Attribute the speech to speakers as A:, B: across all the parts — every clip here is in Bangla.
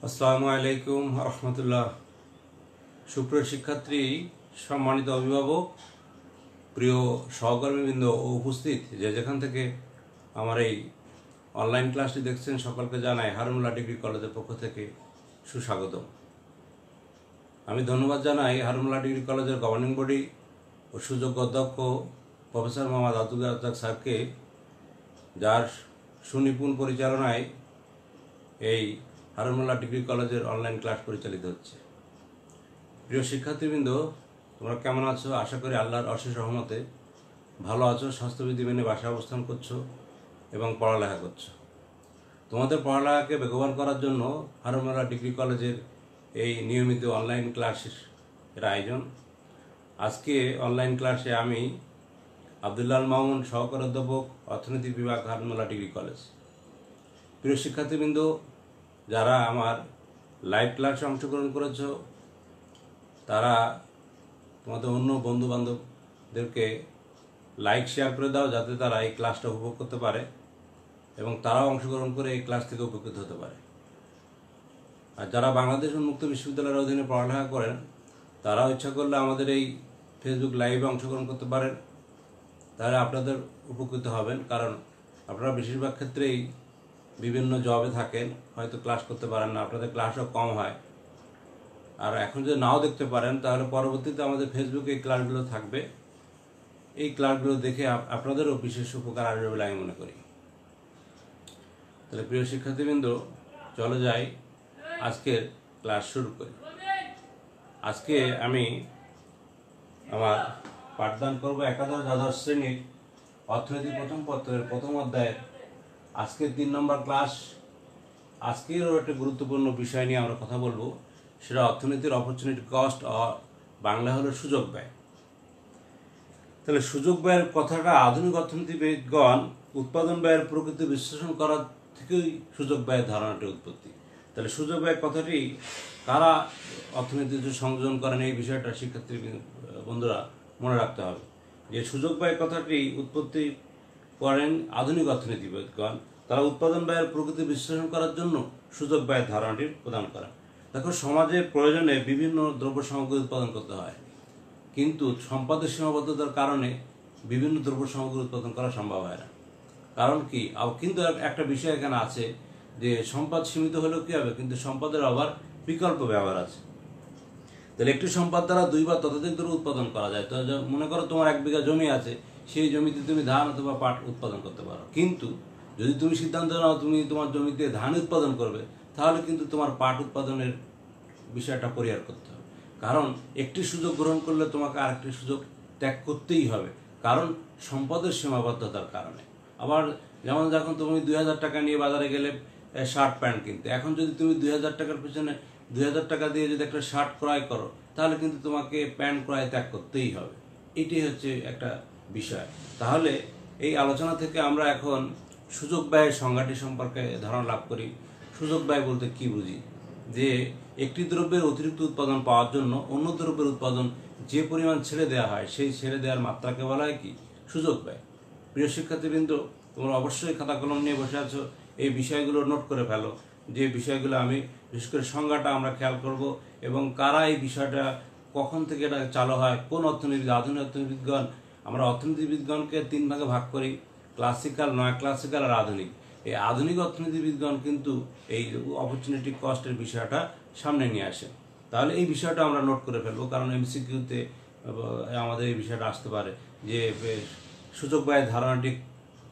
A: আসসালামু আলাইকুম রহমতুল্লাহ। সুপ্রিয় শিক্ষার্থী, সম্মানিত অভিভাবক, প্রিয় সহকর্মীবৃন্দ ও উপস্থিত যে যেখান থেকে আমার এই অনলাইন ক্লাসটি দেখছেন, সকলকে জানাই হারুনুল্লাহ ডিগ্রি কলেজের পক্ষ থেকে সুস্বাগতম। আমি ধন্যবাদ জানাই হারুনুল্লাহ ডিগ্রি কলেজের গভর্নিং বডি ও সুযোগ্য অধ্যক্ষ প্রফেসর মোহাম্মদ আব্দুল রাজ্জাক স্যারকে, যার সুনিপুণ পরিচালনায় এই হারুনুল্লাহ ডিগ্রি কলেজের অনলাইন ক্লাস পরিচালিত হচ্ছে। প্রিয় শিক্ষার্থীবৃন্দ, তোমরা কেমন আছো? আশা করি আল্লাহর অশেষ রহমতে ভালো আছো, স্বাস্থ্যবিধি মেনে বাসায় অবস্থান করছো এবং পড়ালেখা করছো। তোমাদের পড়ালেখাকে বেগবান করার জন্য হারুনুল্লাহ ডিগ্রি কলেজের এই নিয়মিত অনলাইন ক্লাসের আয়োজন। আজকে অনলাইন ক্লাসে আমি আব্দুল্লাহ মামুন, সহকারী অধ্যাপক, অর্থনীতি বিভাগ, হারুনুল্লাহ ডিগ্রি কলেজ। প্রিয় শিক্ষার্থীবৃন্দ, যারা আমার লাইভ ক্লাসে অংশগ্রহণ করেছো, তারা তোমাদের অন্য বন্ধু বান্ধবদেরকে লাইক শেয়ার করে দাও, যাতে তারা এই ক্লাসটা উপভোগ করতে পারে এবং তারাও অংশগ্রহণ করে এই ক্লাস থেকে উপকৃত হতে পারে। আর যারা বাংলাদেশ উন্মুক্ত বিশ্ববিদ্যালয়ের অধীনে পড়ালেখা করেন, তারাও ইচ্ছা করলে আমাদের এই ফেসবুক লাইভে অংশগ্রহণ করতে পারেন। তাহলে আপনাদের উপকৃত হবেন, কারণ আপনারা বেশিরভাগ ক্ষেত্রেই বিভিন্ন জবে থাকেন, হয়তো ক্লাস করতে পারেন না, আপনাদের ক্লাসও কম হয়। আর এখন যদি নাও দেখতে পারেন, তাহলে পরবর্তীতে আমাদের ফেসবুকে এই ক্লাসগুলো থাকবে। এই ক্লাসগুলো দেখে আপনাদেরও বিশেষ উপকার আসবে বলে আমি মনে করি। তাহলে প্রিয় শিক্ষার্থীবৃন্দ, চলে যাই, আজকের ক্লাস শুরু করি। আজকে আমি আমার পাঠদান করব একাদশ দ্বাদশ শ্রেণীর অর্থনীতি প্রথম পত্রের প্রথম অধ্যায়ের আজকের 3 নম্বর ক্লাস। আজকেরও একটা গুরুত্বপূর্ণ বিষয় নিয়ে আমরা কথা বলবো, সেটা অর্থনীতির অপরচুনিটি কস্ট, বাংলা হলো সুযোগ ব্যয়। তাহলে সুযোগ ব্যয়ের কথাটা আধুনিক অর্থনীতিবিদগণ উৎপাদন ব্যয়ের প্রকৃতি বিশ্লেষণ করার থেকেই সুযোগ ব্যয়ের ধারণাটি উৎপত্তি। তাহলে সুযোগ ব্যয় কথাটি কারা অর্থনীতিতে সংযোজন করেন, এই বিষয়টা শিক্ষার্থী বন্ধুরা মনে রাখতে হবে যে সুযোগ ব্যয় কথাটি উৎপত্তি করেন আধুনিক অর্থনীতিবিদগণ। তারা উৎপাদন ব্যয়ের প্রকৃতি বিশ্লেষণ করার জন্য সুযোগ ব্যয়ের ধারণাটি প্রদান করেন। দেখো, সমাজের প্রয়োজনে বিভিন্ন দ্রব্য সামগ্রী উৎপাদন করতে হয়, কিন্তু সম্পদের সীমাবদ্ধতার কারণে বিভিন্ন দ্রব্য সামগ্রী উৎপাদন করা সম্ভব হয় না। কারণ কি? কিন্তু একটা বিষয় এখানে আছে যে সম্পদ সীমিত হলেও কি হবে, কিন্তু সম্পদের আবার বিকল্প ব্যবহার আছে। তাহলে একটি সম্পদ দ্বারা 2 বা ততোধিক দ্রব্য উৎপাদন করা যায়। তো মনে করো তোমার 1 বিঘা জমি আছে, সেই জমিতে তুমি ধান অথবা পাট উৎপাদন করতে পারো। কিন্তু যদি তুমি সিদ্ধান্ত নাও তুমি তোমার জমিতে ধান উৎপাদন করবে, তাহলে কিন্তু তোমার পাট উৎপাদনের বিষয়টা পরিহার করতে হবে। কারণ একটি সুযোগ গ্রহণ করলে তোমাকে আরেকটি সুযোগ ত্যাগ করতেই হবে, কারণ সম্পদের সীমাবদ্ধতার কারণে। আবার যেমন যখন তুমি 2000 টাকা নিয়ে বাজারে গেলে শার্ট প্যান্ট কিনতে, এখন যদি তুমি 2000 টাকার পিছনে 2000 টাকা দিয়ে যদি একটা শার্ট ক্রয় করো, তাহলে কিন্তু তোমাকে প্যান্ট ক্রয় ত্যাগ করতেই হবে। এটি হচ্ছে একটা বিষয়। তাহলে এই আলোচনা থেকে আমরা এখন সুযোগ ব্যয়ের সংজ্ঞাটি সম্পর্কে ধারণা লাভ করি। সুযোগ ব্যয় বলতে কি বুঝি? যে একটি দ্রব্যের অতিরিক্ত উৎপাদন পাওয়ার জন্য অন্য দ্রব্যের উৎপাদন যে পরিমাণ ছেড়ে দেওয়া হয়, সেই ছেড়ে দেওয়ার মাত্রাকে বলা হয় কি? সুযোগ ব্যয়। প্রিয় শিক্ষার্থীবৃন্দ, তোমরা অবশ্যই খাতা কলম নিয়ে বসে আছো, এই বিষয়গুলো নোট করে ফেলো। যে বিষয়গুলো আমি বিশেষ করে সংজ্ঞাটা আমরা খেয়াল করব, এবং কারা এই বিষয়টা কখন থেকে এটা চালু হয়, কোন অর্থনীতিবিদ, আধুনিক অর্থনীতিবিদগণ। আমরা অর্থনীতিবিদগণকে 3 ভাগে ভাগ করি, ক্লাসিক্যাল, নয় ক্লাসিক্যাল আর আধুনিক। এই আধুনিক অর্থনীতিবিদগণ কিন্তু এই অপরচুনিটি কস্টের বিষয়টা সামনে নিয়ে আসে। তাহলে এই বিষয়টা আমরা নোট করে ফেলবো, কারণ এমসিকিউতে আমাদের এই বিষয়টা আসতে পারে যে সুযোগ ব্যয়ের ধারণাটি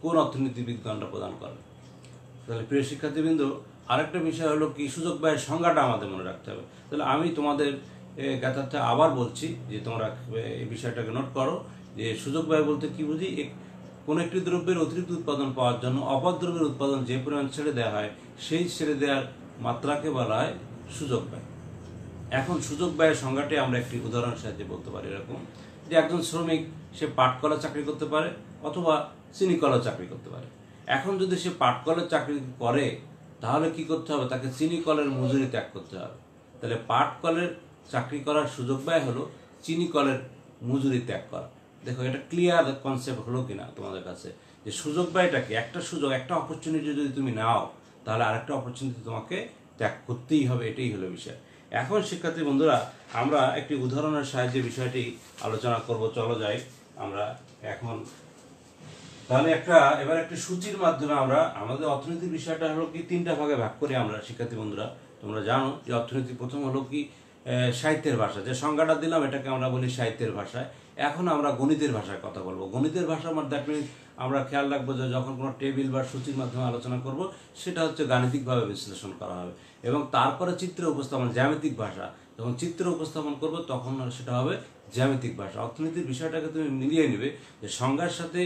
A: কোন অর্থনীতিবিদগণরা প্রদান করে। তাহলে প্রিয় শিক্ষার্থীবৃন্দ, আরেকটা বিষয় হলো কি, সুযোগ ব্যয়ের সংজ্ঞাটা আমাদের মনে রাখতে হবে। তাহলে আমি তোমাদের জ্ঞাতার্থে আবার বলছি যে তোমরা এই বিষয়টাকে নোট করো যে সুযোগ ব্যয় বলতে কি বুঝি? কোন একটি দ্রব্যের অতিরিক্ত উৎপাদন পাওয়ার জন্য অপর দ্রব্যের উৎপাদন যে পরিমাণ ছেড়ে দেওয়া হয়, সেই ছেড়ে দেওয়ার মাত্রাকে বলা হয় সুযোগ ব্যয়। এখন সুযোগ ব্যয়ের সংজ্ঞাটি আমরা একটি উদাহরণের সাহায্যে বলতে পারি। এরকম যে একজন শ্রমিক, সে পাটকলা চাকরি করতে পারে অথবা চিনি কলা চাকরি করতে পারে। এখন যদি সে পাটকলের চাকরি করে, তাহলে কি করতে হবে? তাকে চিনি কলের মজুরি ত্যাগ করতে হবে। তাহলে পাটকলের চাকরি করার সুযোগ ব্যয় হলো চিনি কলের মজুরি ত্যাগ করা। দেখো, এটা ক্লিয়ার কনসেপ্ট হলো কিনা তোমাদের কাছে, যে সুযোগ ব্যয়টাকে একটা সুযোগ, একটা অপরচুনিটি যদি তুমি নাও, তাহলে আরেকটা অপরচুনিটি তোমাকে ত্যাগ করতেই হবে, এটাই হলো বিষয়। এখন শিক্ষার্থী বন্ধুরা আমরা একটি উদাহরণের সাহায্যে বিষয়টি আলোচনা করব। চলো যাই আমরা এখন তাহলে এবার একটি সূচির মাধ্যমে আমরা আমাদের অর্থনীতির বিষয়টা হলো কি 3টা ভাগে ভাগ করি আমরা শিক্ষার্থী বন্ধুরা। তোমরা জানো যে অর্থনীতি প্রথম হলো কি সাহিত্যের ভাষা, যে সংজ্ঞাটা দিলাম এটাকে আমরা বলি সাহিত্যের ভাষায়। এখন আমরা গণিতের ভাষায় কথা বলবো। গণিতের ভাষা দ্যাট মিনস আমরা খেয়াল রাখবো যে যখন কোনো টেবিল বা সূচির মাধ্যমে আলোচনা করব সেটা হচ্ছে গাণিতিকভাবে বিশ্লেষণ করা হবে, এবং তারপরে চিত্র উপস্থাপন জ্যামিতিক ভাষা, যখন চিত্র উপস্থাপন করব তখন সেটা হবে জ্যামিতিক ভাষা। অর্থনীতির বিষয়টাকে তুমি মিলিয়ে নেবে যে সংজ্ঞার সাথে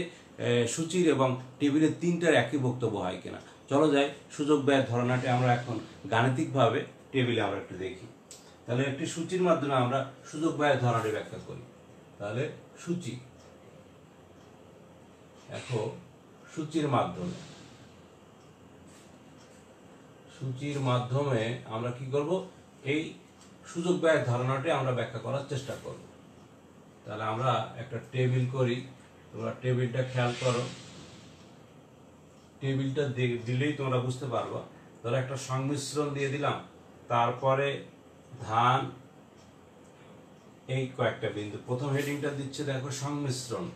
A: সূচির এবং টেবিলের 3টার একই বক্তব্য হয় কিনা। চলো যাই সুযোগ ব্যয়ের ধারণাটি আমরা এখন গাণিতিকভাবে টেবিলে আমরা একটু দেখি। তাহলে একটি সূচির মাধ্যমে আমরা সুযোগ ব্যয়ের ধারণাটি ব্যাখ্যা করি। তাহলে সূচি, দেখো সূচির মাধ্যমে আমরা কি করব, এই সুযোগ ব্যয়ের ধারণাটি আমরা ব্যাখ্যা করার চেষ্টা করব। তাহলে আমরা একটা টেবিল করি, তোমরা টেবিলটা খেয়াল করো। টেবিলটা দিলেই তোমরা বুঝতে পারবা। ধরো একটা সংমিশ্রণ দিয়ে দিলাম, তারপরে ধান, এই কয়েকটা বিন্দু। প্রথম হেডিংটা দিচ্ছে দেখো সংমিশ্রণ।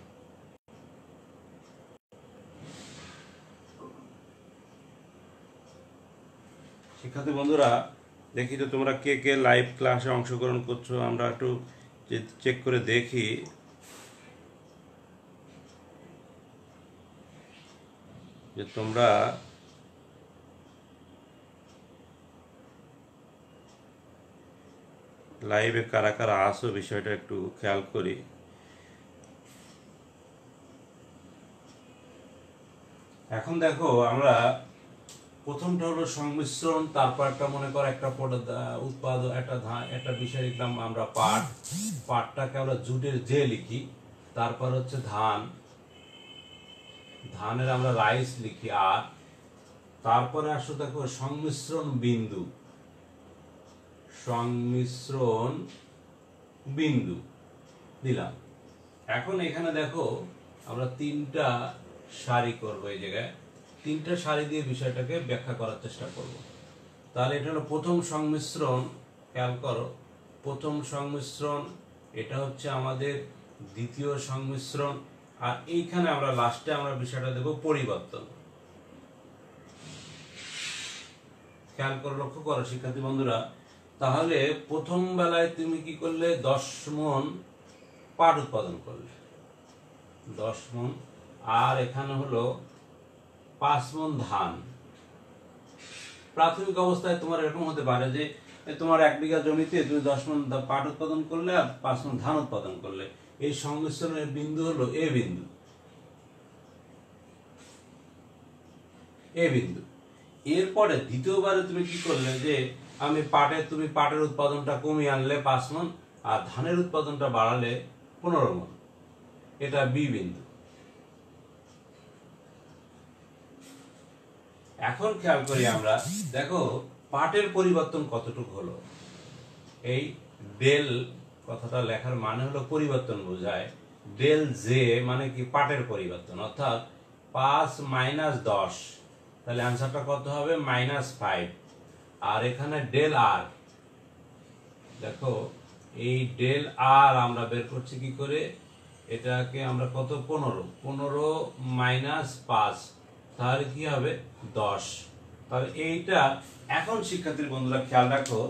A: শিক্ষার্থী বন্ধুরা দেখি তো তোমরা কে কে লাইভ ক্লাসে অংশগ্রহণ করছো, আমরা একটু চেক করে দেখি। যে তোমরা লাইভে কারা কারা আসো বিষয়টা একটু খেয়াল করি। এখন দেখো আমরা প্রথমটা হলো সংমিশ্রণ, তারপর একটা মনে করো একটা উৎপাদন, একটা বিষয় লিখলাম আমরা পাটটাকে আমরা জুটের যে লিখি। তারপর হচ্ছে ধানের আমরা রাইস লিখি। আর তারপরে আসো দেখো সংমিশ্রণ বিন্দু দিলাম। এখন এখানে দেখো আমরা 3টা সারি করব। এই জায়গায় 3টা সারি দিয়ে বিষয়টাকে ব্যাখ্যা করার চেষ্টা করব। তাহলে এটা হলো প্রথম সংমিশ্রণ, খেয়াল করো প্রথম সংমিশ্রণ, এটা হচ্ছে আমাদের দ্বিতীয় সংমিশ্রণ, আর এইখানে আমরা লাস্টে আমরা বিষয়টা দেব পরিবর্তন। খেয়াল করে লক্ষ্য করো শিক্ষার্থী বন্ধুরা। তাহলে প্রথম বেলায় তুমি কি করলে, 10 মণ পাট উৎপাদন করলে, 10 মণ। আর এখানে হলো 5 মণ ধান। প্রাথমিক অবস্থায় তোমার এরকম হতে পারে যে তোমার 1 বিঘা জমিতে তুমি 10 মণ পাট উৎপাদন করলে আর 5 মণ ধান উৎপাদন করলে। এই সংমিশ্রণের বিন্দু হলো এ বিন্দু। এরপরে দ্বিতীয়বারে তুমি কি করলে, যে তুমি পাটের উৎপাদনটা কমিয়ে আনলে 5 মণ, আর ধানের উৎপাদনটা বাড়ালে 15 মণ। এটা বি বিন্দু। এখন খেয়াল করি আমরা, দেখো পাটের পরিবর্তন কতটুকু হলো। এই ডেল কথাটা লেখার মানে হলো পরিবর্তন বোঝায়। ডেল জে মানে কি পাটের পরিবর্তন, অর্থাৎ 5 - 10, তাহলে অ্যান্সারটা কত হবে, -5। আর এখানে ডেল আর, দেখো এই ডেল আর আমরা বের করছি কি করে, এটাকে আমরা কত, 15 - 5, তাহলে কি হবে 10। তাহলে এইটা এখন শিক্ষার্থীর বন্ধুরা খেয়াল রাখো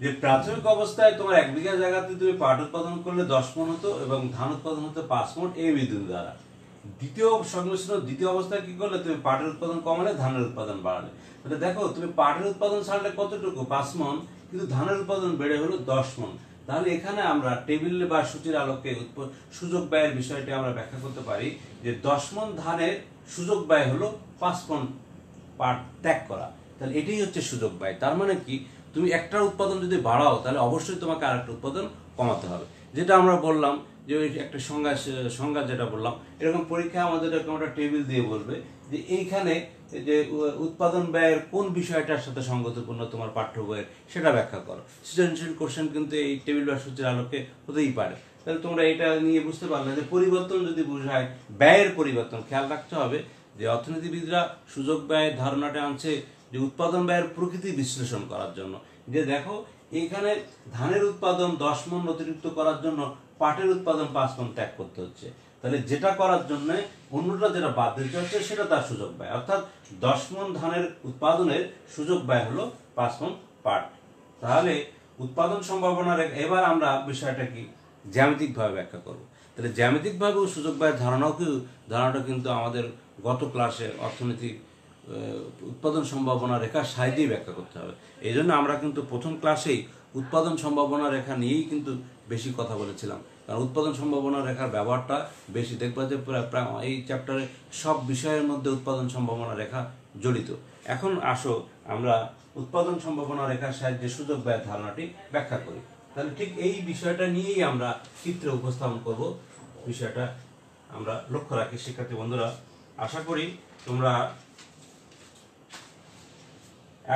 A: যে প্রাথমিক অবস্থায় তোমার 1 বিঘা জায়গাতে তুমি পাট উৎপাদন করলে 10 মণ হতো এবং ধান উৎপাদন হতো 5 মণ এই বিন্দু দ্বারা। দ্বিতীয় সংমিশ্রণ দ্বিতীয় অবস্থায় কি করলে, তুমি পাটের উৎপাদন কমালে ধানের উৎপাদন বাড়ালে। তাহলে দেখো তুমি পাটের উৎপাদন ছাড়লে কতটুকু, 5 মণ, কিন্তু ধানের উৎপাদন বেড়ে হলো 10 মণ। তাহলে এখানে আমরা টেবিল বা সূচির আলোকে সুযোগ ব্যয়ের বিষয়টি আমরা ব্যাখ্যা করতে পারি যে 10 মণ ধানের সুযোগ ব্যয় হলো 5 মণ পাট ত্যাগ করা। তাহলে এটাই হচ্ছে সুযোগ ব্যয়। তার মানে কি, তুমি একটা উৎপাদন যদি বাড়াও তাহলে অবশ্যই তোমাকে আরেকটা উৎপাদন কমাতে হবে। যেটা আমরা বললাম যে ওই একটা সংজ্ঞা যেটা বললাম, এরকম পরীক্ষায় আমাদের এরকম একটা টেবিল দিয়ে বলবে যে এইখানে যে উৎপাদন ব্যয়ের কোন বিষয়টার সাথে সঙ্গতিপূর্ণ তোমার পাঠ্য বইয়ের, সেটা ব্যাখ্যা করো। সৃজনশীল কোশ্চেন কিন্তু এই টেবিল বা সূচির আলোকে হতেই পারে। তাহলে তোমরা এটা নিয়ে বুঝতে পারলে যে পরিবর্তন যদি বোঝায় ব্যয়ের পরিবর্তন, খেয়াল রাখতে হবে যে অর্থনীতিবিদরা সুযোগ ব্যয়ের ধারণাটা আনছে যে উৎপাদন ব্যয়ের প্রকৃতি বিশ্লেষণ করার জন্য। যে দেখো এখানে ধানের উৎপাদন 10 মণ অতিরিক্ত করার জন্য পাটের উৎপাদন 5 মণ ত্যাগ করতে হচ্ছে, তাহলে যেটা করার জন্য অন্যটা যেটা বাদ দিতে হচ্ছে সেটা তার সুযোগ ব্যয়, অর্থাৎ 10 মণ ধানের উৎপাদনের সুযোগ ব্যয় হলো 5 মণ পাট। তাহলে উৎপাদন সম্ভাবনা এবার আমরা বিষয়টা কি জ্যামিতিকভাবে ব্যাখ্যা করব। তাহলে জ্যামিতিকভাবেও সুযোগ ব্যয়ের ধারণাটা কিন্তু আমাদের গত ক্লাসে অর্থনৈতিক উৎপাদন সম্ভাবনা রেখার সাহায্যেই ব্যাখ্যা করতে হবে। এই জন্য আমরা কিন্তু প্রথম ক্লাসেই উৎপাদন সম্ভাবনা রেখা নিয়েই কিন্তু বেশি কথা বলেছিলাম, কারণ উৎপাদন সম্ভাবনা রেখার ব্যবহারটা বেশি। দেখবা যে প্রায় এই চ্যাপ্টারে সব বিষয়ের মধ্যে উৎপাদন সম্ভাবনা রেখা জড়িত। এখন আসো আমরা উৎপাদন সম্ভাবনা রেখার সাহায্যে সুযোগ ব্যয়ের ধারণাটি ব্যাখ্যা করি। তাহলে ঠিক এই বিষয়টা নিয়েই আমরা চিত্রে উপস্থাপন করব। বিষয়টা আমরা লক্ষ্য রাখি শিক্ষার্থী বন্ধুরা। আশা করি তোমরা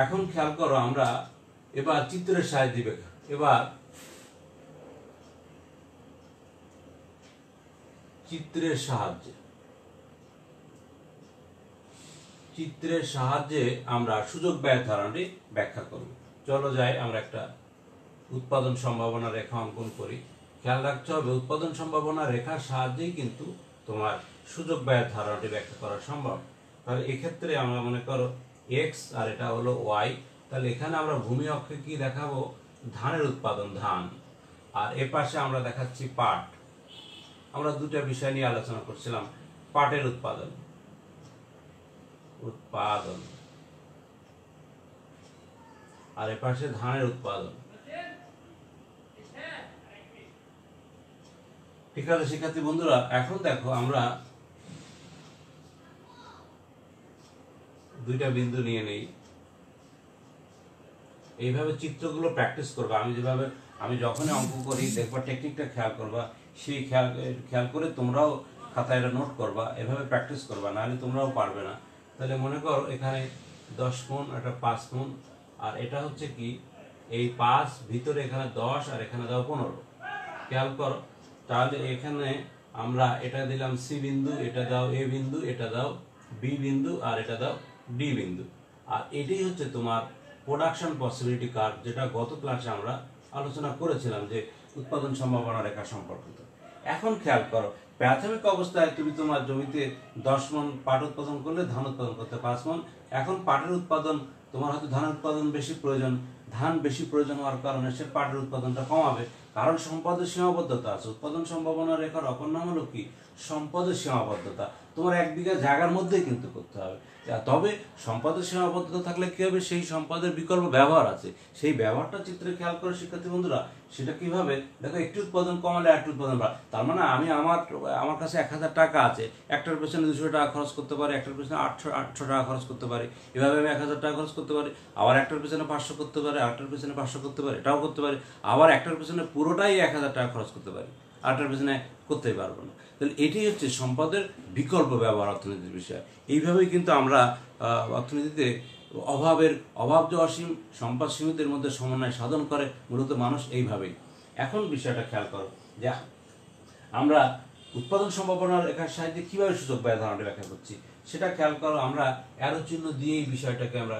A: এখন খেয়াল করো। আমরা এবার চিত্রের সাহায্যে চিত্রের সাহায্যে আমরা সুযোগ ব্যয়ের ধারণাটি ব্যাখ্যা করব। চলো যাই আমরা একটা উৎপাদন সম্ভাবনা রেখা অঙ্কন করি। খেয়াল রাখতে হবে উৎপাদন সম্ভাবনা রেখার সাহায্যেই কিন্তু তোমার সুযোগ ব্যয়ের ধারণাটি ব্যাখ্যা করা সম্ভব। তাহলে এক্ষেত্রে আমরা মনে করো এক্স আর এটা হলো ওয়াই, তাহলে এখানে আমরা ভূমি অক্ষে কি দেখাবো? ধানের উৎপাদন, ধান, আর এ পাশে আমরা দেখাচ্ছি পাট। আমরা দুটো বিষয় নিয়ে আলোচনা করছিলাম, পাটের উৎপাদন আর এ পাশে ধানের উৎপাদন। ঠিক আছে শিক্ষার্থী বন্ধুরা, এখন দেখো আমরা দুইটা বিন্দু নিয়ে নেই, এইভাবে চিত্রগুলো প্র্যাকটিস করবা। আমি যখনই অঙ্ক করি দেখবা টেকনিকটা খেয়াল করবা, সেই খেয়াল করে তোমরাও খাতায় এটা নোট করবা, এভাবে প্র্যাকটিস করবা, নাহলে তোমরাও পারবে না। তাহলে মনে করো এখানে 10 মণ, এটা 5 মণ, আর এটা হচ্ছে কি এই 5 ভিতরে এখানে 10 আর এখানে দাও 15। খেয়াল করো, তাহলে এখানে আমরা এটা দিলাম সি বিন্দু, এটা দাও এ বিন্দু, এটা দাও বি বিন্দু, আর এটা দাও ডি বিন্দু। আর এটাই হচ্ছে তোমার প্রোডাকশন পসিবিলিটি কার্ভ, যেটা গত ক্লাসে আমরা আলোচনা করেছিলাম যে উৎপাদন সম্ভাবনা রেখা সম্পর্কিত। এখন খেয়াল করো, প্রাথমিক অবস্থায় তুমি তোমার জমিতে 10 মণ পাট উৎপাদন করলে ধান উৎপাদন করতে 5 মণ। এখন পাটের উৎপাদন তোমার হয়তো ধানের উৎপাদন বেশি প্রয়োজন, ধান বেশি প্রয়োজন হওয়ার কারণে সে পাটের উৎপাদনটা কমাবে, কারণ সম্পদের সীমাবদ্ধতা আছে। উৎপাদন সম্ভাবনা রেখার অপর নাম হলো কি? সম্পদের সীমাবদ্ধতা। তোমার 1 বিঘা জায়গার মধ্যেই কিন্তু করতে হবে। তবে সম্পদের সীমাবদ্ধতা থাকলে কি হবে? সেই সম্পদের বিকল্প ব্যবহার আছে, সেই ব্যবহারটা চিত্রে খেয়াল করে শিক্ষার্থী বন্ধুরা। সেটা কিভাবে দেখো, একটি উৎপাদন কমালে একটি উৎপাদন বাড়ে। তার মানে আমি আমার কাছে 1000 টাকা আছে, একটার পেছনে 200 টাকা খরচ করতে পারি, একটার পেছনে 800 টাকা খরচ করতে পারি, এভাবে আমি 1000 টাকা খরচ করতে পারি। আবার একটার পেছনে 500 করতে পারি, আরেকটার পেছনে 500 করতে পারি, এটাও করতে পারি। আবার একটার পেছনে পুরোটাই 1000 টাকা খরচ করতে পারি, আরেকটার পেছনে করতেই পারবো না। তাহলে এটি হচ্ছে সম্পদের বিকল্প ব্যবহার অর্থনীতির বিষয়। এইভাবেই কিন্তু আমরা অর্থনীতিতে অভাব যে অসীম, সম্পদ সীমিতের মধ্যে সমন্বয় সাধন করে মূলত মানুষ এইভাবেই। এখন বিষয়টা খেয়াল করো যে আমরা উৎপাদন সম্ভাবনা রেখার সাহায্যে কিভাবে সুযোগ ব্যয় ধারণাটি ব্যাখ্যা করছি, সেটা খেয়াল করো। আমরা অ্যারো চিহ্ন দিয়ে এই বিষয়টাকে আমরা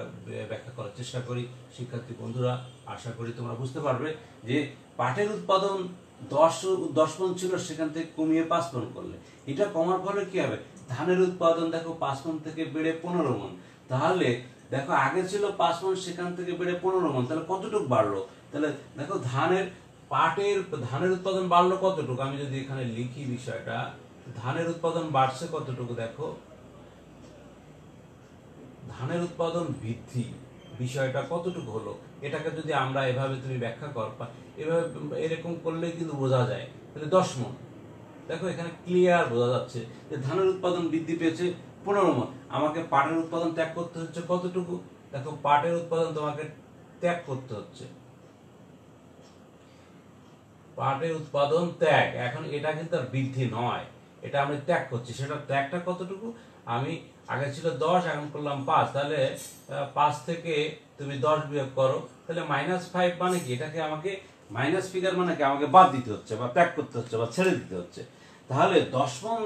A: ব্যাখ্যা করার চেষ্টা করি। শিক্ষার্থী বন্ধুরা, আশা করি তোমরা বুঝতে পারবে যে পাটের উৎপাদন 10 মণ ছিল, সেখান থেকে কমিয়ে 5 মণ করলে এটা কমার ফলে কি হবে? ধানের উৎপাদন দেখো 5 মণ থেকে বেড়ে 15 মণ। তাহলে দেখো আগে ছিল 5 মণ, সেখান থেকে বেড়ে 15 মণ, তাহলে কতটুকু বাড়লো? তাহলে দেখো ধানের উৎপাদন বাড়লো কতটুকু? আমি যদি এখানে লিখি বিষয়টা, ধানের উৎপাদন বাড়ছে কতটুকু? দেখো ধানের উৎপাদন বৃদ্ধি বিষয়টা কতটুকু হলো, এটাকে যদি আমরা এভাবে তুমি ব্যাখ্যা করবা, এভাবে এরকম করলে কিন্তু বোঝা যায়। তাহলে 10 মণ, দেখো এখানে ক্লিয়ার বোঝা যাচ্ছে যে ধানের উৎপাদন বৃদ্ধি পেয়েছে 15 মণ। আমাকে পাটের উৎপাদন ত্যাগ করতে হচ্ছে কতটুকু? দেখো পাটের উৎপাদন তোমাকে ত্যাগ করতে হচ্ছে, পাটের উৎপাদন ত্যাগ। এখন এটা কিন্তু আর বৃদ্ধি নয়, এটা আমি ত্যাগ করছি। সেটা ত্যাগটা কতটুকু? আমি আগে ছিল 10, এখন করলাম 5, তাহলে 5 থেকে তুমি 10 বিয়োগ করো, তাহলে -5 মানে কি? এটাকে আমাকে মাইনাস ফিগার মানে কি? আমাকে বাদ দিতে হচ্ছে বা ত্যাগ করতে হচ্ছে বা ছেড়ে দিতে হচ্ছে। তাহলে 10 মণ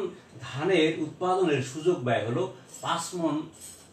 A: ধানের উৎপাদনের সুযোগ ব্যয় হলো 5 মণ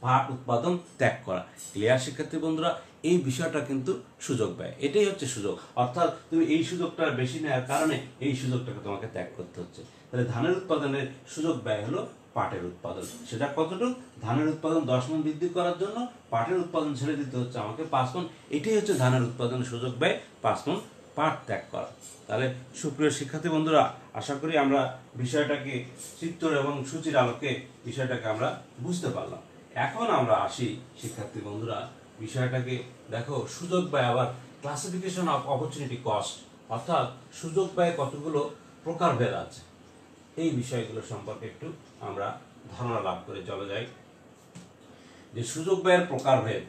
A: পাট উৎপাদন ত্যাগ করা। ক্লিয়ার শিক্ষার্থী বন্ধুরা? এই বিষয়টা কিন্তু সুযোগ ব্যয়, এটাই হচ্ছে সুযোগ। অর্থাৎ তুমি এই সুযোগটা বেশি নেওয়ার কারণে এই সুযোগটাকে তোমাকে ত্যাগ করতে হচ্ছে। তাহলে ধানের উৎপাদনের সুযোগ ব্যয় হলো পাটের উৎপাদন। সেটা কতটুকু? ধানের উৎপাদন 10 মণ বৃদ্ধি করার জন্য পাটের উৎপাদন ছেড়ে দিতে হচ্ছে আমাকে 5 মণ। এটাই হচ্ছে ধানের উৎপাদনের সুযোগ ব্যয়, 5 মণ পাট ত্যাগ করা। তাহলে সুপ্রিয় শিক্ষার্থী বন্ধুরা, আশা করি আমরা বিষয়টাকে চিত্র এবং সূচির আলোকে বিষয়টাকে আমরা বুঝতে পারলাম। এখন আমরা আসি শিক্ষার্থী বন্ধুরা বিষয়টাকে দেখো, সুযোগ ব্যয় আবার ক্লাসিফিকেশন অফ অপরচুনিটি কস্ট, অর্থাৎ সুযোগ ব্যয় কতগুলো প্রকারভেদ আছে, এই বিষয়গুলো সম্পর্কে একটু আমরা ধারণা লাভ করে চলে যাই। যে সুযোগ ব্যয়ের প্রকারভেদ,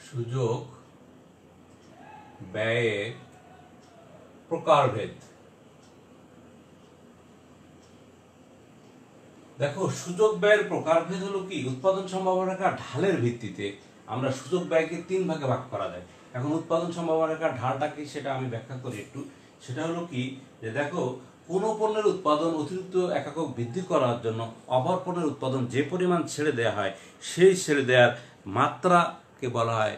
A: সুযোগ ব্যয়ের প্রকারভেদ। দেখো, সুযোগ ব্যয়ের প্রকারভেদ হলো কি, উৎপাদন সম্ভাবনা রেখার ঢালের ভিত্তিতে আমরা সুযোগ ব্যয়কে 3 ভাগে ভাগ করা যায়। এখন উৎপাদন সম্ভাবনা রেখার ঢালটা কি সেটা আমি ব্যাখ্যা করি একটু। সেটা হলো কি, যে দেখো, কোনো পণ্যের উৎপাদন অতিরিক্ত একক বৃদ্ধি করার জন্য অপর পণ্যের উৎপাদন যে পরিমাণ ছেড়ে দেওয়া হয়, সেই ছেড়ে দেওয়ার মাত্রাকে বলা হয়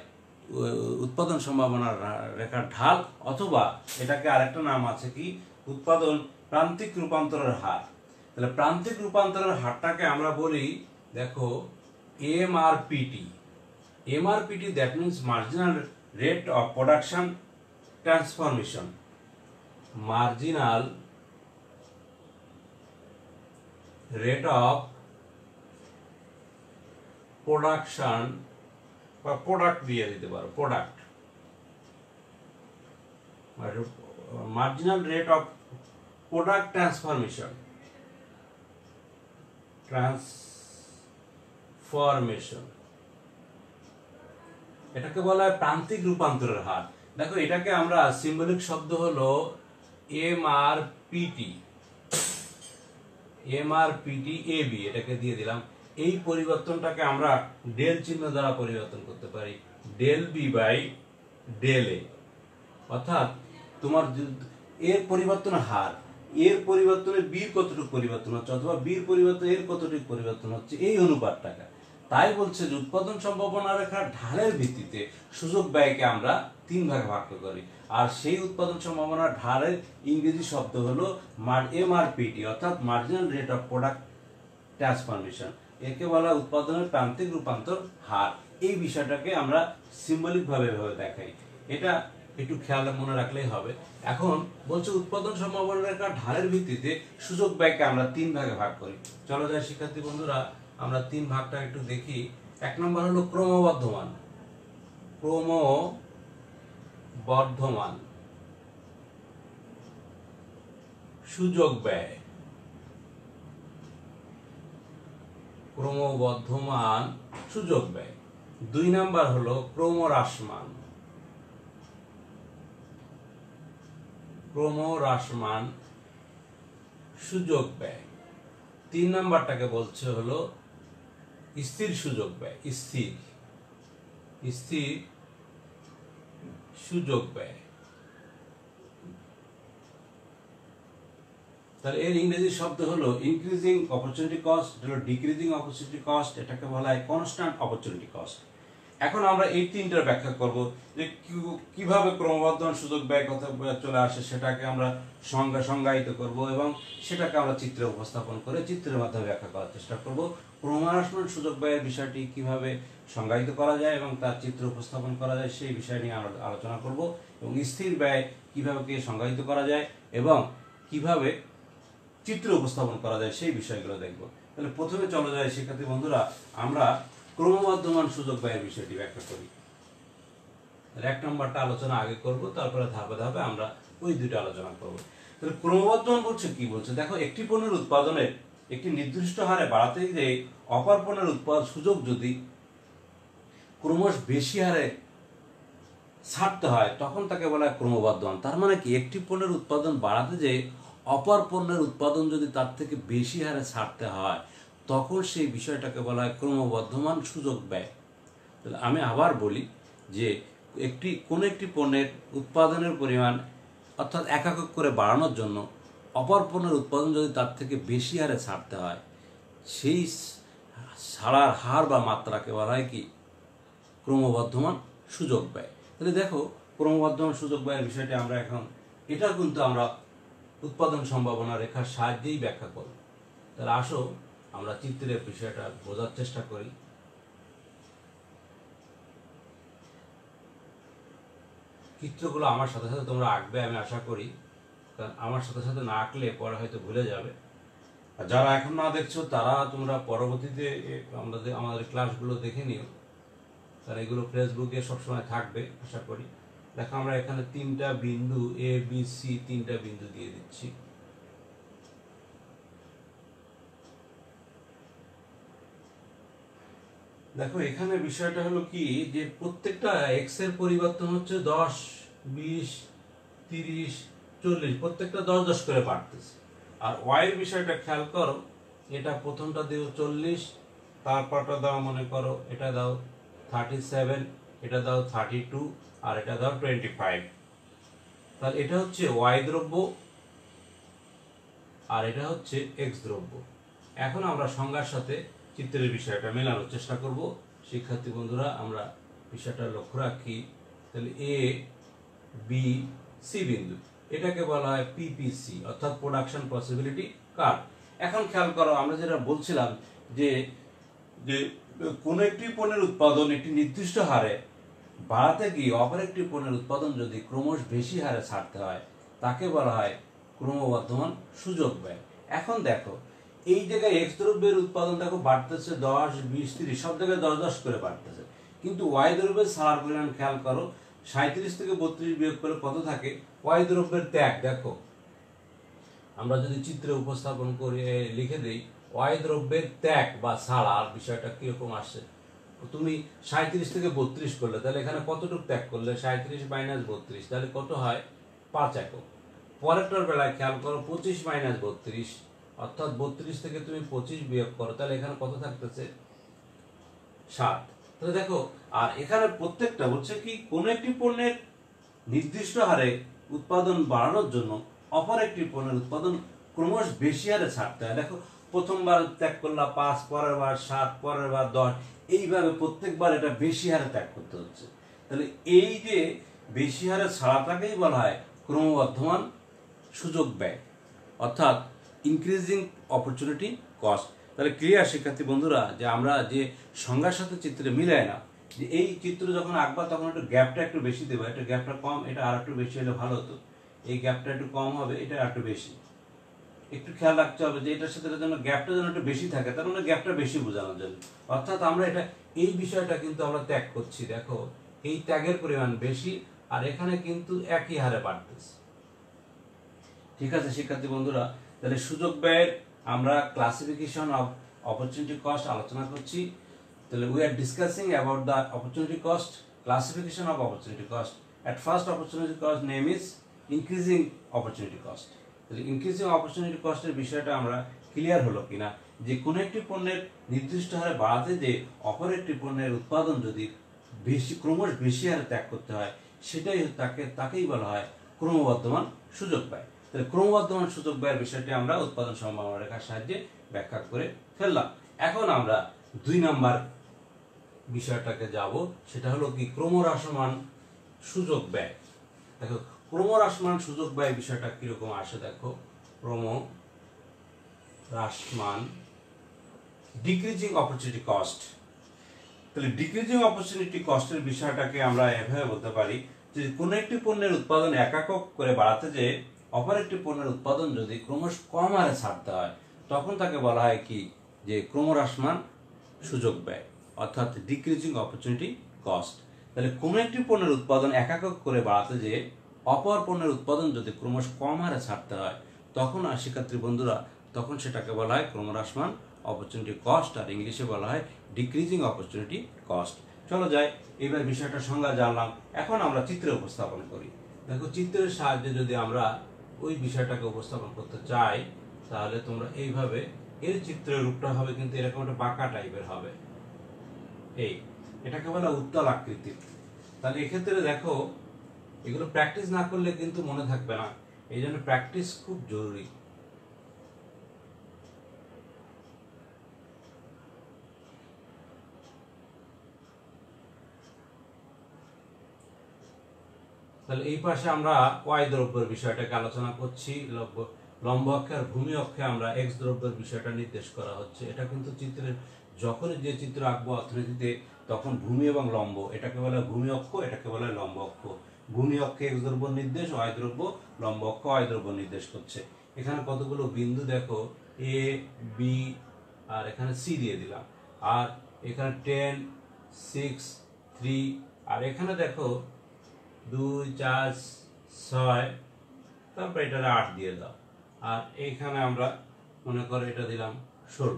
A: উৎপাদন সম্ভাবনা রেখার ঢাল, অথবা এটাকে আরেকটা নাম আছে কি, উৎপাদন প্রান্তিক রূপান্তরের হার। তাহলে প্রান্তিক রূপান্তরের হারটাকে আমরা বলি, দেখো, MRPT. MRPT, that means marginal rate of production transformation. Marginal rate of production, বা প্রোডাক্ট দিয়ে দিতে পারো, product, marginal rate of product transformation, এটাকে বলা হয় প্রান্তিক রূপান্তরের হার। দেখো, এটাকে আমরা সিম্বলিক শব্দ হলো এমআরপিটি, এমআরপিটি এবি, এটাকে দিয়ে দিলাম। এই পরিবর্তনটাকে আমরা ডেল চিহ্ন দ্বারা পরিবর্তন করতে পারি, ডেল বি বাই ডেল এ। অর্থাৎ তোমার এর পরিবর্তনের হার, এর পরিবর্তনে বির কতটুকু পরিবর্তন হচ্ছে, অথবা বির পরিবর্তনে এর কতটুকু পরিবর্তন হচ্ছে, এই অনুপাতটাকে। তাই বলছে যে উৎপাদন সম্ভাবনা রেখার ঢালের ভিত্তিতে সুযোগ ব্যয়কে আমরা 3 ভাগে ভাগ করি। আর সেই উৎপাদন সম্ভাবনার ঢালের ইংরেজি শব্দ হলো এমআরপিটি, অর্থাৎ marginal rate of product transformation. একে বলা উৎপাদনের প্রান্তিক রূপান্তর হার। এই বিষয়টাকে আমরা সিম্বলিক ভাবে দেখাই, এটা একটু খেয়াল মনে রাখলেই হবে। এখন বলছে উৎপাদন সম্ভাবনা রেখার ঢালের ভিত্তিতে সুযোগ ব্যয়কে আমরা 3 ভাগে ভাগ করি। চলো যাই শিক্ষার্থী বন্ধুরা, আমরা 3 ভাগটা একটু দেখি। 1 নম্বর হলো ক্রমবর্ধমান, ক্রমবর্ধমান সুযোগ ব্যয়, ক্রমবর্ধমান সুযোগ ব্যয়। 2 নাম্বার হলো ক্রমহ্রাসমান, ক্রমহ্রাসমান সুযোগ ব্যয়। 3 নাম্বারটাকে বলছে হলো স্থির সুযোগ ব্যয়, স্থির স্থির সুযোগ ব্যয়। তাহলে এর ইংরেজি শব্দ হলো ইনক্রিজিং অপরচুনিটি কস্ট, হলো ডিক্রিজিং অপরচুনিটি কস্ট, এটাকে বলা হয় কনস্ট্যান্ট অপরচুনিটি কস্ট। এখন আমরা এই 3টার ব্যাখ্যা করব, যে কিভাবে ক্রমবর্ধমান সুযোগ ব্যয় কথা চলে আসে, সেটাকে আমরা সংজ্ঞায়িত করব এবং সেটাকে আমরা চিত্রে উপস্থাপন করে চিত্রের মাধ্যমে ব্যাখ্যা করার চেষ্টা করব। ক্রমহ্রাসমান সুযোগ ব্যয়ের বিষয়টি কিভাবে সংজ্ঞায়িত করা যায় এবং তার চিত্র উপস্থাপন করা যায়, সেই বিষয় নিয়ে আমরা আলোচনা করব। এবং স্থির ব্যয় কিভাবে সংজ্ঞায়িত করা যায় এবং কিভাবে চিত্র উপস্থাপন করা যায়, সেই বিষয়গুলো দেখব। তাহলে প্রথমে চলে যায় শিক্ষার্থী বন্ধুরা, আমরা ক্রমবর্ধমান সুযোগ ব্যয়ের বিষয়টি ব্যাখ্যা করি। 1 নম্বরটা আলোচনা আগে করব, তারপরে ধাপে ধাপে আমরা ওই দুটো আলোচনা করব। তাহলে ক্রমবর্ধমান বলছে কি, বলছে দেখো, একটি পণ্যের উৎপাদনের একটি নির্দিষ্ট হারে বাড়াতে গিয়ে অপর পণ্যের উৎপাদন সুযোগ যদি ক্রমশ বেশি হারে ছাড়তে হয়, তখন তাকে বলা হয় ক্রমবর্ধমান। তার মানে কি, একটি পণ্যের উৎপাদন বাড়াতে যেয়ে অপর পণ্যের উৎপাদন যদি তার থেকে বেশি হারে ছাড়তে হয়, তখন সেই বিষয়টাকে বলা হয় ক্রমবর্ধমান সুযোগ ব্যয়। তাহলে আমি আবার বলি যে কোনো একটি পণ্যের উৎপাদনের পরিমাণ অর্থাৎ একক করে বাড়ানোর জন্য অপর পণ্যের উৎপাদন যদি তার থেকে বেশি হারে ছাড়তে হয়, সেই ছাড়ার হার বা মাত্রাকে বলা হয় কি ক্রমবর্ধমান সুযোগ ব্যয়। তাহলে দেখো ক্রমবর্ধমান সুযোগ ব্যয়ের বিষয়টি আমরা এখন এটা কিন্তু আমরা উৎপাদন সম্ভাবনা রেখার সাহায্যেই ব্যাখ্যা করব। তাহলে আসো আমরা চিত্রের বিষয়টা বোঝার চেষ্টা করি। চিত্রগুলো আমার সাথে সাথে তোমরা আঁকবে আমি আশা করি, কারণ আমার সাথে সাথে না আঁকলে পরে হয়তো ভুলে যাবে। আর যারা এখন না দেখছো তারা তোমরা পরবর্তীতে আমাদের ক্লাসগুলো দেখে নিও, তাহলে এগুলো ফেসবুকে সবসময় থাকবে আশা করি। দেখো আমরা এখানে 3টা বিন্দু এ বি সি 3টা বিন্দু দিয়ে দিচ্ছি। দেখো এখানে বিষয়টা হলো কি যে প্রত্যেকটা এক্স এর পরিবর্তন হচ্ছে 10, 20, 30, 40, প্রত্যেকটা 10 করে বাড়তেছে। আর ওয়াই এর বিষয়টা খেয়াল করো, এটা প্রথমটা দিও 40, তারপরটা দাও মনে করো এটা দাও 37, এটা দাও 32, আর এটা দাও 25। তাহলে এটা হচ্ছে ওয়াই দ্রব্য আর এটা হচ্ছে এক্স দ্রব্য। এখন আমরা সংজ্ঞার সাথে চিত্রের বিষয়টা মেলানোর চেষ্টা করব। শিক্ষার্থী বন্ধুরা আমরা বিষয়টা লক্ষ্য রাখি। তাহলে এ বি সি বিন্দু, এটাকে বলা হয় পিপিসি অর্থাৎ প্রোডাকশন পসিবিলিটি কার্ভ। এখন খেয়াল করো আমরা যেটা বলছিলাম যে যে কোনো একটি পণ্যের উৎপাদন একটি নির্দিষ্ট হারে বাড়াতে গিয়ে অপর একটি পণ্যের উৎপাদন যদি ক্রমশ বেশি হারে ছাড়তে হয় তাকে বলা হয় ক্রমবর্ধমান সুযোগ ব্যয়। এখন দেখো এই জায়গায় এক্স দ্রব্যের উৎপাদন দেখো বাড়তেছে 10, 20, 30 সব জায়গায় 10 করে বাড়তেছে, কিন্তু ওয়াই দ্রব্যের ছাড়ার পরিমাণ খেয়াল করো 37 থেকে 32 বিয়োগ করে কত থাকে? ওয়াই দ্রব্যের ত্যাগ দেখো আমরা যদি চিত্রে উপস্থাপন করে লিখে দেই ওয়াই দ্রব্যের ত্যাগ বা ছাড়ার বিষয়টা কিরকম আসছে। তুমি 37 থেকে 32 করলে তাহলে এখানে কতটুকু ত্যাগ করলে? 37 মাইনাস 32, তাহলে কত হয়? 5 একক। পরেরটার বেলায় খেয়াল করো 25 মাইনাস 32 অর্থাৎ 32 থেকে তুমি 25 বিয়োগ করো, তাহলে এখানে কত থাকতেছে? 7। তাহলে দেখো আর এখানে প্রত্যেকটা হচ্ছে কি কোন একটি পণ্যের নির্দিষ্ট হারে উৎপাদন বাড়ানোর জন্য অপর একটি পণ্যের উৎপাদন ক্রমশ বেশি হারে ছাড়তে হয়। দেখো প্রথমবার ত্যাগ করলা 5, পরের বার 7, পরের বার 10, এইভাবে প্রত্যেকবার এটা বেশি হারে ত্যাগ করতে হচ্ছে। তাহলে এই যে বেশি হারে ছাড়াটাকেই বলা হয় ক্রমবর্ধমান সুযোগ ব্যয় অর্থাৎ ইনক্রিজিং অপরচুনিটি কস্ট। তাহলে ক্লিয়ার শিক্ষার্থী বন্ধুরা যে আমরা যে সংজ্ঞার সাথে চিত্রে মিলায় না, যে এই চিত্র যখন আঁকবা তখন একটু গ্যাপটা একটু বেশি দেবো, এটা গ্যাপটা কম, এটা আর একটু বেশি হলে ভালো হতো। এই গ্যাপটা একটু কম হবে, এটা আর একটু বেশি। একটু খেয়াল রাখতে হবে যে এটার সাথে যেন গ্যাপটা যেন একটু বেশি থাকে, তার মানে গ্যাপটা বেশি বোঝানোর জন্য। অর্থাৎ আমরা এটা এই বিষয়টা কিন্তু আমরা ত্যাগ করছি, দেখো এই ত্যাগের পরিমাণ বেশি আর এখানে কিন্তু একই হারে বাড়তেছে। ঠিক আছে শিক্ষার্থী বন্ধুরা, তাহলে সুযোগ ব্যয়ের আমরা ক্লাসিফিকেশন অফ অপরচুনিটি কস্ট আলোচনা করছি। তাহলে we are discussing about the opportunity cost, classification of opportunity cost. At first opportunity cost name is increasing opportunity cost. তাহলে ইনক্রিজিং অপরচুনিটি কস্টের বিষয়টা আমরা ক্লিয়ার হলো কিনা, যে কোনো একটি পণ্যের নির্দিষ্ট হারে বাড়াতে যে অপর একটি পণ্যের উৎপাদন যদি ক্রমশ বেশি হারে ত্যাগ করতে হয় সেটাই তাকেই বলা হয় ক্রমবর্ধমান সুযোগ ব্যয়। তাহলে ক্রমবর্ধমান সুযোগ ব্যয়ের বিষয়টি আমরা উৎপাদন সম্ভাবনা রেখার সাহায্যে ব্যাখ্যা করে ফেললাম। এখন আমরা 2 নম্বর বিষয়টাকে যাব, সেটা হলো কি ক্রমহ্রাসমান সুযোগ ব্যয়। দেখো ক্রমহ্রাসমান সুযোগ ব্যয় বিষয়টা কিরকম আসে, দেখো ক্রমহ্রাসমান ডিক্রিজিং অপরচুনিটি কস্ট। তাহলে ডিক্রিজিং অপরচুনিটি কস্টের বিষয়টাকে আমরা এভাবে বলতে পারি যে কোনো একটি পণ্যের উৎপাদন একক করে বাড়াতে যে অপর একটি পণ্যের উৎপাদন যদি ক্রমশ কম হারে ছাড়তে হয় তখন তাকে বলা হয় কি যে ক্রমহ্রাসমান সুযোগ ব্যয় অর্থাৎ ডিক্রিজিং অপরচুনিটি কস্ট। তাহলে কোনো একটি পণ্যের উৎপাদন একক করে বাড়াতে যে অপর পণ্যের উৎপাদন যদি ক্রমশ কম হারে ছাড়তে হয় তখন শিক্ষার্থী বন্ধুরা তখন সেটাকে বলা হয় ক্রমহ্রাসমান অপরচুনিটি কস্ট, আর ইংলিশে বলা হয় ডিক্রিজিং অপরচুনিটি কস্ট। চলো যাই এবার বিষয়টা সংজ্ঞা জানলাম, এখন আমরা চিত্রে উপস্থাপন করি। দেখো চিত্রের সাহায্যে যদি আমরা ওই বিষয়টাকে উপস্থাপন করতে চাই তাহলে তোমরা এইভাবে এর চিত্রের রূপটা হবে কিন্তু এরকম একটা বাঁকা টাইপের হবে, এটাকে বলা উত্তল আকৃতির। তাহলে এক্ষেত্রে দেখো এগুলো প্র্যাকটিস না করলে কিন্তু মনে থাকবে না, এই জন্য প্র্যাকটিস খুব জরুরি। তাহলে এই পাশে আমরা ওয়াই দ্রব্যের বিষয়টাকে আলোচনা করছি, লম্ব অক্ষে আর ভূমি অক্ষে আমরা এক্স দ্রব্যের বিষয়টা নির্দেশ করা হচ্ছে। এটা কিন্তু চিত্রের যখনই যে চিত্র আঁকবো অর্থনীতিতে তখন ভূমি এবং লম্ব, এটাকে বলে ভূমি অক্ষ, এটাকে বলে লম্ব অক্ষ। ভূমি অক্ষে এক্স দ্রব্য নির্দেশ, ওয়াই দ্রব্য, লম্ব অক্ষ ওয়াই দ্রব্য নির্দেশ করছে। এখানে কতগুলো বিন্দু দেখো, এ বি আর এখানে সি দিয়ে দিলাম, আর এখানে 10 6 3, আর এখানে দেখো 2 4 6, তারপর এটা 8 দিয়ে দাও, আর এইখানে আমরা মনে করো এটা দিলাম 16।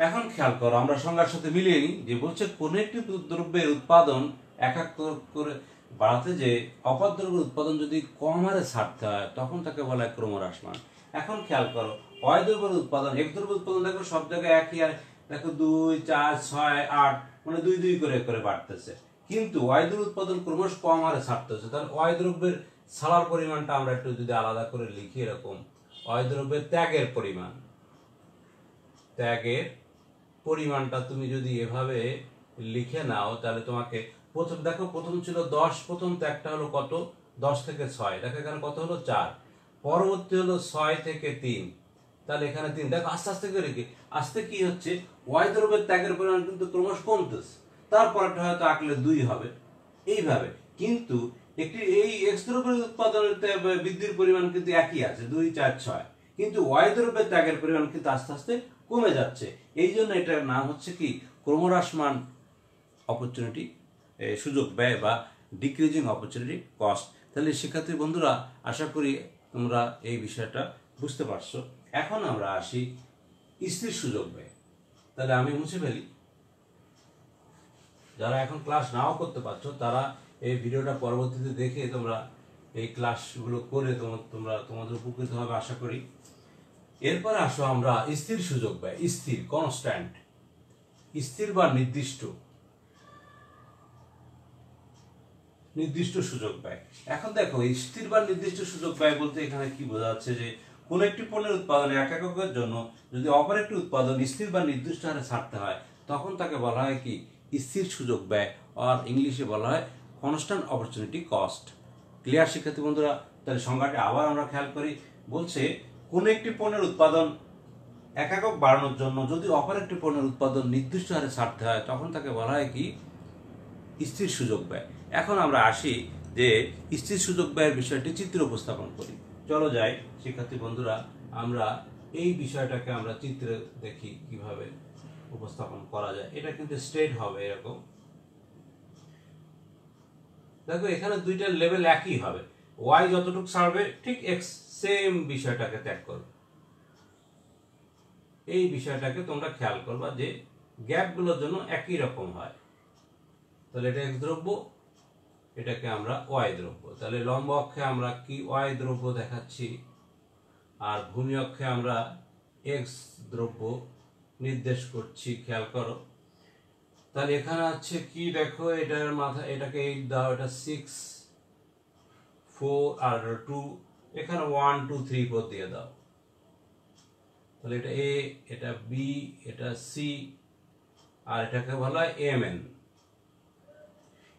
A: এখন খেয়াল করো, আমরা সংজ্ঞার সাথে মিলিয়ে নিই যে বলছে কোন একটি দ্রব্যের উৎপাদন একাত্তর করে বাড়াতে যে অপর দ্রব্যের উৎপাদন যদি কম হারে ছাড়তে হয় তখন তাকে বলা হয় ক্রমহ্রাসমান। এখন খেয়াল করো, ওয়াই দ্রব্যের উৎপাদন, এক দ্রব্যের উৎপাদন দেখো সব জায়গায় একই, আর দেখো 2 4 6 8 মানে 2 2 করে করে বাড়তেছে, কিন্তু ওয়াই দ্রব্যের উৎপাদন ক্রমশ কম হারে ছাড়তেছে। তাহলে ওয়াই দ্রব্যের ছাড়ার পরিমাণটা আমরা একটু যদি আলাদা করে লিখি এরকম, ওয়াই দ্রব্যের ত্যাগের পরিমাণটা তুমি যদি এভাবে লিখে নাও তাহলে তোমাকে প্রথম ছিল 10, প্রথম ত্যাগটা হলো কত, 10 থেকে 6, দেখো এখানে কত হলো 4, পরবর্তী হলো 6 থেকে 3, তাহলে এখানে 3, দেখো আস্তে আস্তে করে আস্তে কি হচ্ছে, ওয়াই দ্রব্যের ত্যাগের পরিমাণ কিন্তু ক্রমশ কমতেছে, তারপরটা হয়তো আঁকলে 2 হবে এইভাবে। কিন্তু একটি এই এক্স দ্রব্যের উৎপাদনের বৃদ্ধির পরিমাণ কিন্তু একই আছে 2 4 6, কিন্তু ওয়াই দ্রব্যের ত্যাগের পরিমাণ কিন্তু আস্তে আস্তে কমে যাচ্ছে। এই জন্য এটার নাম হচ্ছে কি ক্রমহ্রাসমান অপরচুনিটি, সুযোগ ব্যয় বা ডিক্রিজিং অপরচুনিটি কস্ট। তাহলে শিক্ষার্থী বন্ধুরা, আশা করি তোমরা এই বিষয়টা বুঝতে পারছো। এখন আমরা আসি স্থির সুযোগ ব্যয়। তাহলে আমি মুছে ফেলি, যারা এখন ক্লাস নাও করতে পারছো তারা এই ভিডিওটা পরবর্তীতে দেখে তোমরা এই ক্লাসগুলো করে তোমাদের উপকৃত হবে আশা করি। এরপর আসো আমরা স্থির সুযোগ ব্যয়, স্থির কনস্ট্যান্ট, স্থির বা নির্দিষ্ট সুযোগ ব্যয়। এখন দেখো স্থির বা নির্দিষ্ট সুযোগ ব্যয় বলতে এখানে কি বোঝা যাচ্ছে, যে কোন একটি পণ্যের উৎপাদনে এক এককের জন্য যদি অপর একটি উৎপাদন স্থির বা নির্দিষ্ট হারে ছাড়তে হয় তখন তাকে বলা হয় কি স্থির সুযোগ ব্যয়, আর ইংলিশে বলা হয় কনস্ট্যান্ট অপরচুনিটি কস্ট। ক্লিয়ার শিক্ষার্থী বন্ধুরা? তাহলে সংজ্ঞাটি আবার আমরা খেয়াল করি, বলছে কোন একটি পণ্যের উৎপাদন এক একক বাড়ানোর জন্য যদি অপর একটি পণ্যের উৎপাদন নির্দিষ্ট হারে ছাড়তে হয় তখন তাকে বলা হয় কি স্থির সুযোগ ব্যয়। এখন আমরা আসি যে স্থির সুযোগ ব্যয়ের বিষয়টি চিত্র উপস্থাপন করি। চলো যাই শিক্ষার্থী বন্ধুরা, আমরা এই বিষয়টাকে আমরা চিত্রে দেখি কিভাবে উপস্থাপন করা যায়। এটা কিন্তু স্ট্রেট হবে এরকম, দেখো এখানে দুইটা লেভেল একই হবে, ওয়াই যতটুকু ছাড়বে ঠিক এক্স সেম বিষয়টাকে ত্যাগ করবে। এই বিষয়টাকে তোমরা খেয়াল করবা যে গ্যাপগুলোর জন্য একই রকম হয়। তাহলে এটা এক্স দ্রব্য, এটাকে আমরা ওয়াই দ্রব্য, তাহলে লম্ব অক্ষে আমরা কি ওয়াই দ্রব্য দেখাচ্ছি, আর ভূমি অক্ষে আমরা এক্স দ্রব্য নির্দেশ করছি। খেয়াল করো, তাহলে এখানে আছে কি দেখো, এটার মাথা এটাকে 8 দাও, এটা 6 4 আর 2, এখানে 1 2 3 4 দিয়ে দাও। তাহলে এটা এ, এটা বি, এটা সি, আর এটাকে বলা হয় এমএন।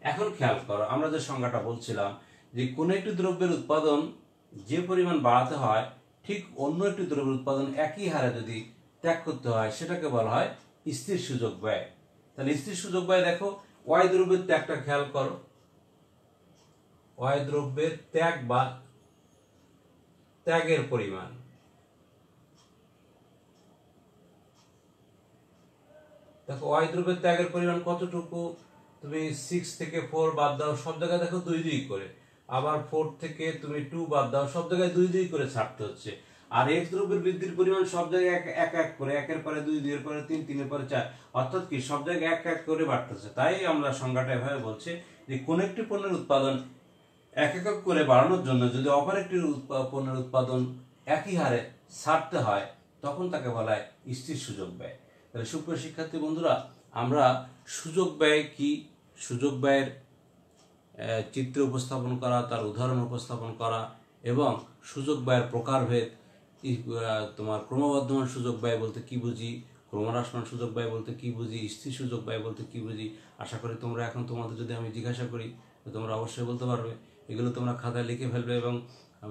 A: এখন খেয়াল করো, আমরা যে সংজ্ঞাটা বলছিলাম যে কোন একটি দ্রব্যের উৎপাদন যে পরিমাণ বাড়াতে হয় ঠিক অন্য একটি দ্রব্যের উৎপাদন একই হারে যদি ত্যাগ করতে হয় সেটাকে বলা হয় স্থির সুযোগ ব্যয়। তাহলে স্থির সুযোগ ব্যয় দেখো, ওয়াই দ্রব্যের ত্যাগটা খেয়াল করো, ওয়াই দ্রব্যের ত্যাগ বা ত্যাগের পরিমাণ, দেখো ওয়াই দ্রব্যের ত্যাগের পরিমাণ কতটুকু, তুমি 6 থেকে 4 বাদ দাও, সব জায়গায় দেখো 2 2 করে, আবার 4 থেকে তুমি 2 বাদ দাও, সব জায়গায় 2 2 করে ছাড়তে হচ্ছে। আর এক্স দ্রব্যের বৃদ্ধির পরিমাণ সব জায়গায় এক এক করে, একের পরে 2 2 এর পরে 3 3 এর পরে 4, অর্থাৎ কি সব জায়গায় এক এক করে বাড়তেছে। তাই আমরা সংজ্ঞাটা এভাবে বলছে যে কোন একটি পণ্যের উৎপাদন এক একক করে বাড়ানোর জন্য যদি অপর একটি পণ্যের উৎপাদন একই হারে ছাড়তে হয় তখন তাকে বলা হয় স্থির সুযোগ ব্যয়। তাহলে সুপ্রিয় শিক্ষার্থী বন্ধুরা, আমরা সুযোগ ব্যয় কি, সুযোগ ব্যয়ের চিত্র উপস্থাপন করা, তার উদাহরণ উপস্থাপন করা এবং সুযোগ ব্যয়ের প্রকারভেদ, তোমার ক্রমবর্ধমান সুযোগ ব্যয় বলতে কি বুঝি, ক্রমহ্রাসমান সুযোগ ব্যয় বলতে কি বুঝি, স্থির সুযোগ ব্যয় বলতে কি বুঝি, আশা করি তোমরা এখন তোমাদের যদি আমি জিজ্ঞাসা করি তোমরা অবশ্যই বলতে পারবে। এগুলো তোমরা খাতায় লিখে ফেলবে এবং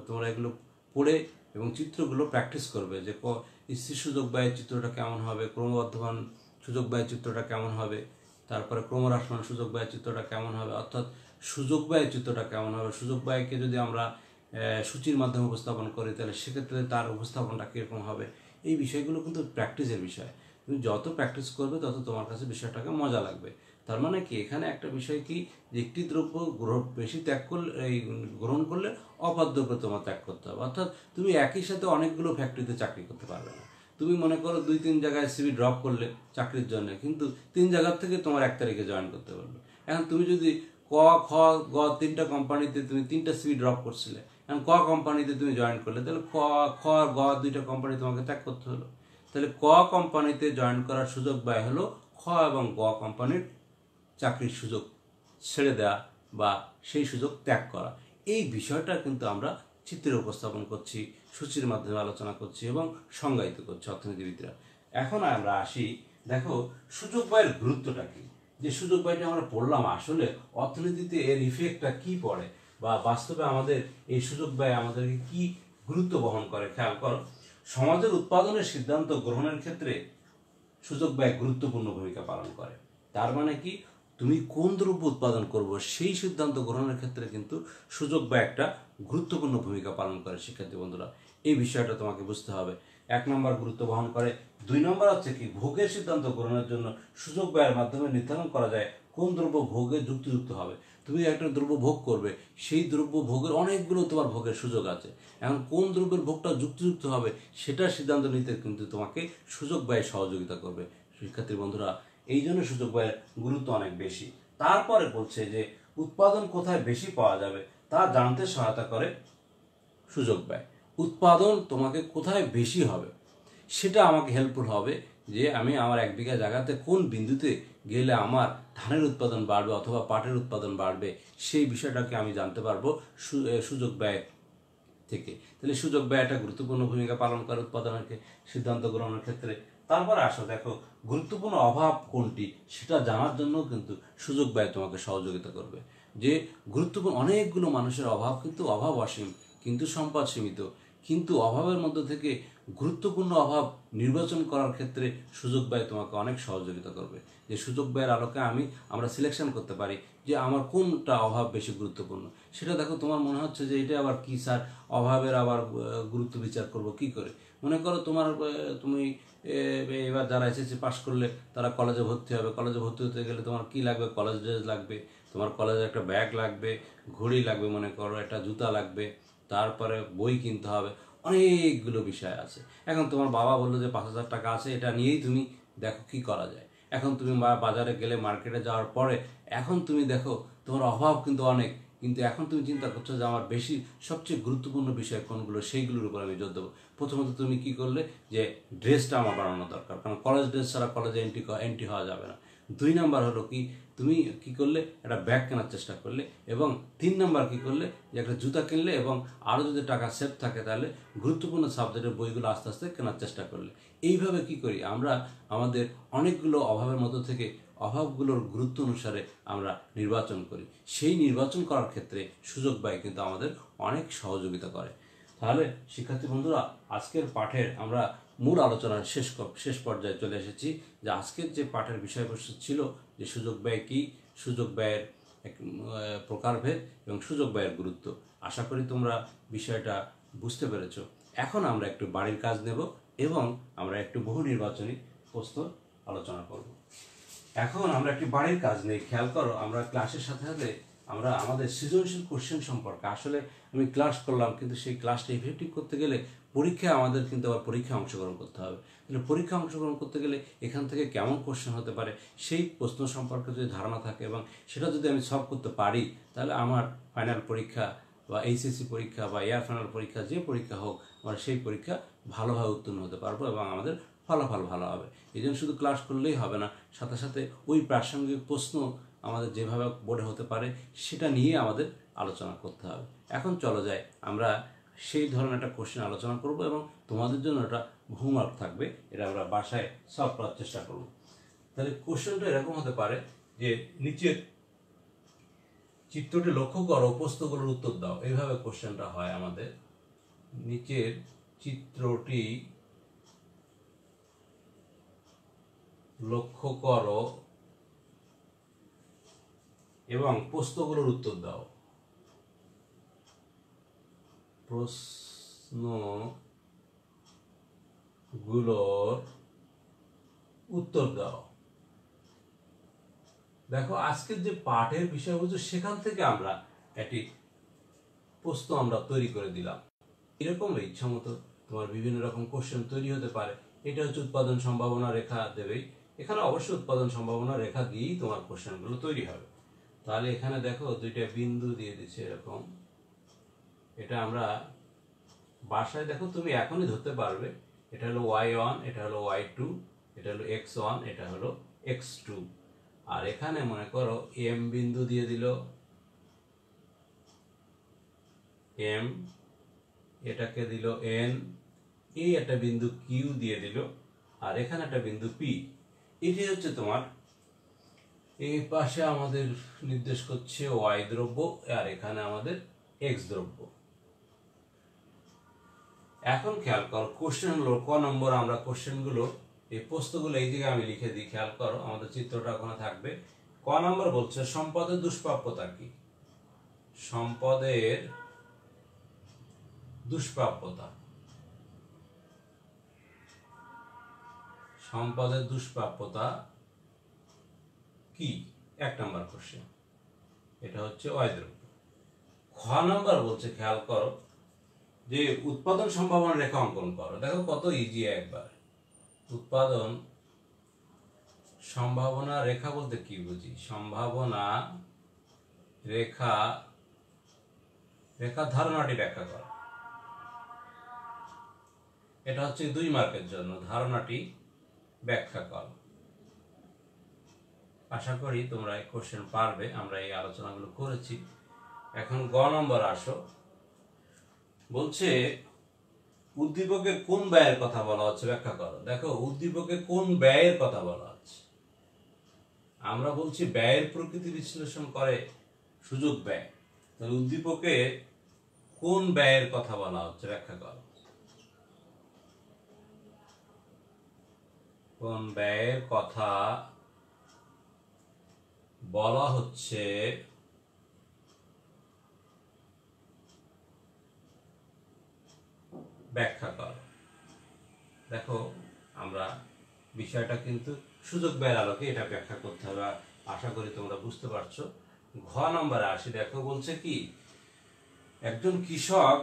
A: তোমরা এগুলো পড়ে এবং চিত্রগুলো প্র্যাকটিস করবে যে স্থির সুযোগ ব্যয়ের চিত্রটা কেমন হবে, ক্রমবর্ধমান সুযোগ ব্যয়ের চিত্রটা কেমন হবে, তারপরে ক্রমহ্রাসমান সুযোগ ব্যয়ের চিত্রটা কেমন হবে, অর্থাৎ সুযোগ ব্যয়ের চিত্রটা কেমন হবে। সুযোগ ব্যয়কে যদি আমরা সূচির মাধ্যমে উপস্থাপন করি তাহলে সেক্ষেত্রে তার উপস্থাপনটা কীরকম হবে। এই বিষয়গুলো কিন্তু প্র্যাকটিসের বিষয়। তুমি যত প্র্যাকটিস করবে তত তোমার কাছে বিষয়টাকে মজা লাগবে। তার মানে কি, এখানে একটা বিষয় কি, যে একটি দ্রব্য বেশি ত্যাগ করলে গ্রহণ করলে অপার দ্রব্য তোমার ত্যাগ করতে হবে। অর্থাৎ তুমি একই সাথে অনেকগুলো ফ্যাক্টরিতে চাকরি করতে পারবে না। তুমি মনে করো 2-3 জায়গায় সিভি ড্রপ করলে চাকরির জন্য, কিন্তু 3 জায়গার থেকে তোমার 1 তারিখে জয়েন করতে পারবে। এখন তুমি যদি ক, খ, গ 3টা কোম্পানিতে তুমি 3টা সিভি ড্রপ করছিলে, এখন ক কোম্পানিতে তুমি জয়েন করলে, তাহলে ক, খ, গ 2টা কোম্পানি তোমাকে ত্যাগ করতে হলো। তাহলে ক কোম্পানিতে জয়েন করার সুযোগ ব্যয় হলো খ এবং গ কোম্পানির চাকরির সুযোগ ছেড়ে দেওয়া বা সেই সুযোগ ত্যাগ করা। এই বিষয়টা কিন্তু আমরা চিত্রে উপস্থাপন করছি, সূচির মাধ্যমে আলোচনা করছি এবং সংজ্ঞায়িত করছি অর্থনীতিবিদরা। এখন আমরা আসি, দেখো সুযোগ ব্যয়ের গুরুত্বটা কি। যে সুযোগ ব্যয়টা আমরা পড়লাম, আসলে অর্থনীতিতে এর ইফেক্টটা কি পড়ে বা বাস্তবে আমাদের এই সুযোগ ব্যয় আমাদেরকে কি গুরুত্ব বহন করে। খেয়াল করো, সমাজের উৎপাদনের সিদ্ধান্ত গ্রহণের ক্ষেত্রে সুযোগ ব্যয় গুরুত্বপূর্ণ ভূমিকা পালন করে। তার মানে কি, তুমি কোন দ্রব্য উৎপাদন করবো সেই সিদ্ধান্ত গ্রহণের ক্ষেত্রে কিন্তু সুযোগ ব্যয় একটা গুরুত্বপূর্ণ ভূমিকা পালন করে। শিক্ষার্থী বন্ধুরা, এই বিষয়টা তোমাকে বুঝতে হবে। 1 নম্বর গুরুত্ব বহন করে। 2 নম্বর হচ্ছে কি, ভোগের সিদ্ধান্ত গ্রহণের জন্য সুযোগ ব্যয়ের মাধ্যমে নির্ধারণ করা যায় কোন দ্রব্য ভোগে যুক্তিযুক্ত হবে। তুমি একটা দ্রব্য ভোগ করবে, সেই দ্রব্য ভোগের অনেকগুলো তোমার ভোগের সুযোগ আছে। এখন কোন দ্রব্যের ভোগটা যুক্তিযুক্ত হবে সেটার সিদ্ধান্ত নিতে কিন্তু তোমাকে সুযোগ ব্যয় সহযোগিতা করবে। শিক্ষার্থী বন্ধুরা, এই জন্য সুযোগ ব্যয়ের গুরুত্ব অনেক বেশি। তারপরে বলছে যে উৎপাদন কোথায় বেশি পাওয়া যাবে তা জানতে সহায়তা করে সুযোগ ব্যয়। উৎপাদন তোমাকে কোথায় বেশি হবে সেটা আমাকে হেল্পফুল হবে, যে আমি আমার 1 বিঘা জায়গাতে কোন বিন্দুতে গেলে আমার ধানের উৎপাদন বাড়বে অথবা পাটের উৎপাদন বাড়বে, সেই বিষয়টাকে আমি জানতে পারবো সুযোগ ব্যয় থেকে। তাহলে সুযোগ ব্যয় একটা গুরুত্বপূর্ণ ভূমিকা পালন করে উৎপাদনের সিদ্ধান্ত গ্রহণের ক্ষেত্রে। তারপরে আসো, দেখো গুরুত্বপূর্ণ অভাব কোনটি সেটা জানার জন্য কিন্তু সুযোগ ব্যয় তোমাকে সহযোগিতা করবে। যে গুরুত্বপূর্ণ অনেকগুলো মানুষের অভাব, কিন্তু অভাব অসীম কিন্তু সম্পদ সীমিত, কিন্তু অভাবের মধ্যে থেকে গুরুত্বপূর্ণ অভাব নির্বাচন করার ক্ষেত্রে সুযোগ ব্যয় তোমাকে অনেক সহযোগিতা করবে। যে সুযোগ ব্যয়ের আলোকে আমরা সিলেকশন করতে পারি যে আমার কোনটা অভাব বেশি গুরুত্বপূর্ণ। সেটা দেখো, তোমার মনে হচ্ছে যে এটা আবার কি স্যার, অভাবের আবার গুরুত্ব বিচার করব কি করে। মনে করো তুমি এবার যারা এসএসসি পাস করলে তারা কলেজে ভর্তি হবে। কলেজে ভর্তি হতে গেলে তোমার কি লাগবে, কলেজ ড্রেস লাগবে, তোমার কলেজে একটা ব্যাগ লাগবে, ঘড়ি লাগবে, মনে করো একটা জুতা লাগবে, তারপরে বই কিনতে হবে, অনেকগুলো বিষয় আছে। এখন তোমার বাবা বললো যে 5,000 টাকা আছে, এটা নিয়েই তুমি দেখো কি করা যায়। এখন তুমি বাজারে গেলে, মার্কেটে যাওয়ার পরে এখন তুমি দেখো তোমার অভাব কিন্তু অনেক, কিন্তু এখন তুমি চিন্তা করছো যে আমার বেশি সবচেয়ে গুরুত্বপূর্ণ বিষয় কোনগুলো, সেইগুলোর উপর আমি জোর দেবো। প্রথমত তুমি কি করলে, যে ড্রেসটা আমার বানানো দরকার, কারণ কলেজ ড্রেস ছাড়া কলেজে এন্ট্রি হওয়া যাবে না। 2 নাম্বার হলো কি, তুমি কি করলে, একটা ব্যাগ কেনার চেষ্টা করলে। এবং 3 নাম্বার কি করলে, যে একটা জুতা কিনলে এবং আরও যদি টাকা সেভ থাকে তাহলে গুরুত্বপূর্ণ সাবজেক্টের বইগুলো আস্তে আস্তে কেনার চেষ্টা করলে। এইভাবে কি করি আমরা, আমাদের অনেকগুলো অভাবের মধ্যে থেকে অভাবগুলোর গুরুত্ব অনুসারে আমরা নির্বাচন করি। সেই নির্বাচন করার ক্ষেত্রে সুযোগ ব্যয় কিন্তু আমাদের অনেক সহযোগিতা করে। তাহলে শিক্ষার্থী বন্ধুরা, আজকের পাঠের আমরা মূল আলোচনার শেষ পর্যায়ে চলে এসেছি। যে আজকের যে পাঠের বিষয়বস্তু ছিল যে সুযোগ ব্যয় কী, সুযোগ ব্যয়ের প্রকারভেদ এবং সুযোগ ব্যয়ের গুরুত্ব। আশা করি তোমরা বিষয়টা বুঝতে পেরেছো। এখন আমরা একটু বাড়ির কাজ নেব এবং আমরা একটু বহু নির্বাচনী প্রশ্ন আলোচনা করব। এখন আমরা একটি বাড়ির কাজ নেই। খেয়াল করো, আমরা ক্লাসের সাথে সাথে আমরা আমাদের সৃজনশীল কোশ্চেন সম্পর্কে, আসলে আমি ক্লাস করলাম কিন্তু সেই ক্লাসটা ইফেক্টিভ করতে গেলে পরীক্ষায় আমাদের কিন্তু আবার পরীক্ষায় অংশগ্রহণ করতে হবে। তাহলে পরীক্ষায় অংশগ্রহণ করতে গেলে এখান থেকে কেমন কোশ্চেন হতে পারে সেই প্রশ্ন সম্পর্কে যদি ধারণা থাকে এবং সেটা যদি আমি সলভ করতে পারি, তাহলে আমার ফাইনাল পরীক্ষা বা এইচএসসি পরীক্ষা বা এয়ার ফাইনাল পরীক্ষা, যে পরীক্ষা হোক, আমরা সেই পরীক্ষা ভালোভাবে উত্তীর্ণ হতে পারবো এবং আমাদের ফলাফল ভালো হবে। এই জন্য শুধু ক্লাস করলেই হবে না, সাথে সাথে ওই প্রাসঙ্গিক প্রশ্ন আমাদের যেভাবে বোর্ডে হতে পারে সেটা নিয়ে আমাদের আলোচনা করতে হবে। এখন চলো যাই, আমরা সেই ধরনের একটা কোশ্চেন আলোচনা করব এবং তোমাদের জন্য একটা হোমওয়ার্ক থাকবে, এটা আমরা বাসায় সলভ করার চেষ্টা করব। তাহলে কোশ্চেনটা এরকম হতে পারে যে নিচের চিত্রটি লক্ষ্য করো, প্রশ্নগুলোর উত্তর দাও। এইভাবে কোশ্চেনটা হয় আমাদের। নিচের চিত্রটি লক্ষ্য করো এবং প্রশ্নগুলোর উত্তর দাও। প্রশ্নগুলোর উত্তর দাও। দেখো, আজকের যে পাঠের বিষয়বস্তু সেখান থেকে আমরা একটি প্রশ্ন আমরা তৈরি করে দিলাম। এরকম ইচ্ছা মতো তোমার বিভিন্ন রকম কোশ্চেন তৈরি হতে পারে। এটা হচ্ছে উৎপাদন সম্ভাবনা রেখা দেবেই, এখানে অবশ্যই উৎপাদন সম্ভাবনা রেখা দিয়েই তোমার কোশ্চেনগুলো তৈরি হবে। তাহলে এখানে দেখো দুইটা বিন্দু দিয়ে দিচ্ছে এরকম। এটা আমরা বাসায় দেখো তুমি এখনই ধরতে পারবে। এটা হলো y1, এটা হলো y2, এটা হলো x1, এটা হলো x2। আর এখানে মনে করো m বিন্দু দিয়ে দিল, m, এটাকে দিল n, এই একটা বিন্দু q দিয়ে দিল, আর এখানে একটা বিন্দু p। এটি হচ্ছে তোমার, এই পাশে আমাদের নির্দেশ করছে y দ্রব্য, আর এখানে আমাদের x দ্রব্য। এখন খেয়াল করো, কোশ্চেন হলো ক নম্বর। আমরা কোশ্চেনগুলো, এই প্রশ্নগুলো এই জায়গায় আমি লিখে দিই, খেয়াল করো, আমাদের চিত্রটা ওখানে থাকবে। ক নম্বর বলছে সম্পদের দুষ্প্রাপ্যতা কি? সম্পদের দুষ্প্রাপ্যতা। সম্পদের দুষ্প্রাপ্যতা কি? 1 নম্বর কোশ্চেন। এটা হচ্ছে y দ্রব্য। খ নম্বর বলছে, খেয়াল করো, যে উৎপাদন সম্ভাবনা রেখা অঙ্কন করো। দেখো কত ইজি একবার। উৎপাদন সম্ভাবনা রেখা বলতে কি বুঝি? সম্ভাবনা রেখা, রেখা ধারণাটি ব্যাখ্যা করো। এটা হচ্ছে 2 মার্কের জন্য, ধারণাটি ব্যাখ্যা করো। আশা করি তোমরা এই কোশ্চেন পারবে, আমরা এই আলোচনাগুলো করেছি। এখন গ নম্বর আসো। বলছে উদ্দীপকে কোন ব্যয়ের কথা বলা হচ্ছে ব্যাখ্যা করো। দেখো, উদ্দীপকে কোন ব্যয়ের কথা বলা হচ্ছে? আমরা বলছি ব্যয়ের প্রকৃতি বিশ্লেষণ করে সুযোগ ব্যয়। তাহলে উদ্দীপকে কোন ব্যয়ের কথা বলা হচ্ছে ব্যাখ্যা করো। কোন ব্যয়ের কথা বলা হচ্ছে ব্যাখ্যা করো। দেখো, আমরা বিষয়টা কিন্তু সুযোগ ব্যয়ের আলোকে এটা ব্যাখ্যা করতে হবে। আশা করি তোমরা বুঝতে পারছো। ঘ নম্বরে আসি। দেখো, বলছে কি, একজন কৃষক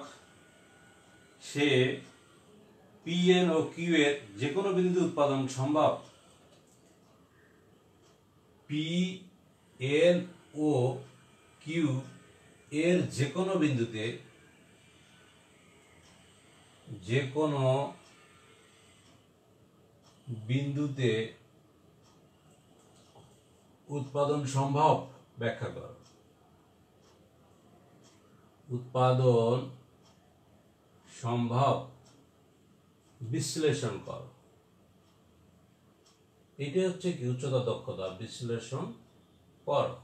A: সে PN ও Q এর যে কোনো বিন্দু উৎপাদন সম্ভব। PN ও Q এর যে কোনো বিন্দুতে, যে কোনো বিন্দুতে উৎপাদন সম্ভব ব্যাখ্যা করো। উৎপাদন সম্ভব বিশ্লেষণ করো। এটা হচ্ছে কি? উচ্চতা দক্ষতা বিশ্লেষণ করো।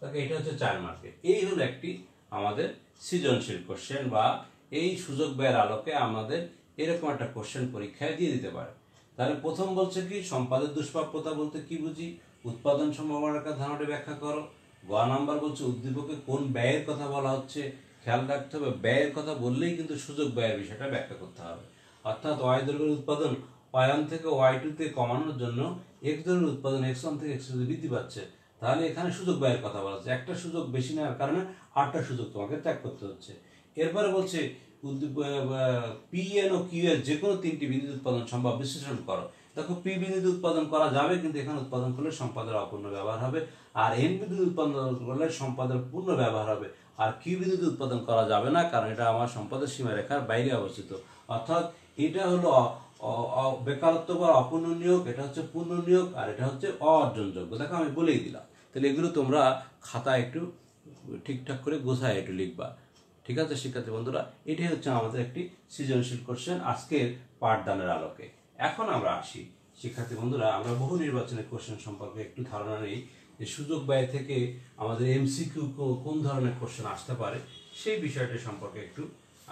A: তাকে এটা হচ্ছে 4 মার্কের। এই হলো একটি আমাদের সৃজনশীল কোশ্চেন, বা এই সুযোগ ব্যয়ের আলোকে আমাদের এরকম একটা কোশ্চেন পরীক্ষায় দিয়ে দিতে পারে। তাহলে প্রথম বলছে কি, সম্পদের দুষ্প্রাপ্যতা বলতে কি বুঝি? উৎপাদন সম্ভাবনার ধারণাটি ব্যাখ্যা করো। গ নাম্বার বলছে উদ্দীপকে কোন ব্যয়ের কথা বলা হচ্ছে। খেয়াল রাখতে হবে, ব্যয়ের কথা বললেই কিন্তু সুযোগ ব্যয়ের বিষয়টা ব্যাখ্যা করতে হবে। অর্থাৎ y দ্রব্যের উৎপাদন y1 থেকে y2 তে কমানোর জন্য x দ্রব্যের উৎপাদন x1 থেকে x2 তে বৃদ্ধি পাচ্ছে। তাহলে এখানে সুযোগ ব্যয়ের কথা বলা হচ্ছে। একটা সুযোগ বেশি নেওয়ার কারণে 8টা সুযোগ তোমাকে ত্যাগ করতে হচ্ছে। এরপরে বলছে PN ও Q এর যে কোনো 3টি বিন্দু উৎপাদন সম্ভব বিশ্লেষণ করো। দেখো, P বিন্দু উৎপাদন করা যাবে, কিন্তু এখানে উৎপাদন করলে সম্পদের অপূর্ণ ব্যবহার হবে। আর N বিন্দু উৎপাদন করলে সম্পদের পূর্ণ ব্যবহার হবে। আর Q বিন্দু উৎপাদন করা যাবে না, কারণ এটা আমার সম্পদের সীমারেখার বাইরে অবস্থিত। অর্থাৎ এটা হলো বেকারত্ব বা অপূর্ণ নিয়োগ, এটা হচ্ছে পূর্ণ নিয়োগ, আর এটা হচ্ছে অর্জনযোগ্য। দেখো, আমি বলেই দিলাম। তাহলে এগুলো তোমরা খাতায় একটু ঠিকঠাক করে গোছায় একটু লিখবা। ঠিক আছে শিক্ষার্থী বন্ধুরা, এটাই হচ্ছে আমাদের একটি সৃজনশীল কোশ্চেন আজকের পাঠদানের আলোকে। এখন আমরা আসি শিক্ষার্থী বন্ধুরা, আমরা বহু নির্বাচনের কোশ্চেন সম্পর্কে একটু ধারণা নেই। যে সুযোগ ব্যয় থেকে আমাদের এমসিকিউ কোন ধরনের কোশ্চেন আসতে পারে সেই বিষয়টি সম্পর্কে একটু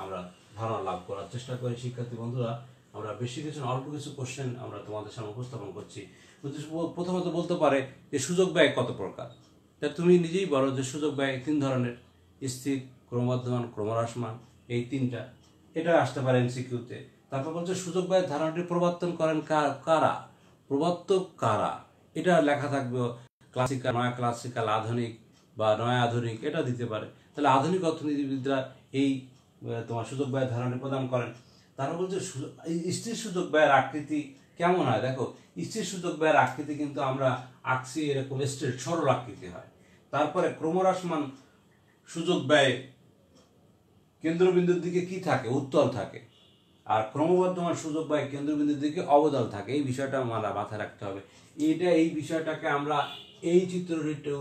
A: আমরা ধারণা লাভ করার চেষ্টা করি। শিক্ষার্থী বন্ধুরা, আমরা বেশি কিছু অল্প কিছু কোশ্চেন আমরা তোমাদের সামনে উপস্থাপন করছি। প্রথমত বলতে পারে যে সুযোগ ব্যয় কত প্রকার। তা তুমি নিজেই বলো যে সুযোগ ব্যয় 3 ধরনের, স্থির, ক্রমবর্ধমান, ক্রমহ্রাসমান, এই 3টা। এটা আসতে পারে এমসিকিউতে। তারপর বলছে সুযোগ ব্যয়ের ধারণাটি প্রবর্তন করেন কারা, প্রবর্তক কারা। এটা লেখা থাকবে ক্লাসিক্যাল, নয়া ক্লাসিক্যাল, আধুনিক বা নয়া আধুনিক, এটা দিতে পারে। তাহলে আধুনিক অর্থনীতিবিদরা এই তোমার সুযোগ ব্যয়ের ধারণাটি প্রদান করেন। তারা বলছে স্থির সুযোগ ব্যয়ের আকৃতি কেমন হয়। দেখো, স্থির সুযোগ ব্যয়ের আকৃতি কিন্তু আমরা আঁকছি এরকম স্ট্রেট সরল আকৃতি হয়। তারপরে ক্রমহ্রাসমান সুযোগ ব্যয় কেন্দ্রবিন্দুর দিকে কি থাকে, উত্তল থাকে। আর ক্রমবর্ধমান সুযোগ ব্যয় কেন্দ্রবিন্দুর দিকে অবতল থাকে। এই বিষয়টা আমরা মাথায় রাখতে হবে। এই বিষয়টাকে আমরা এই চিত্র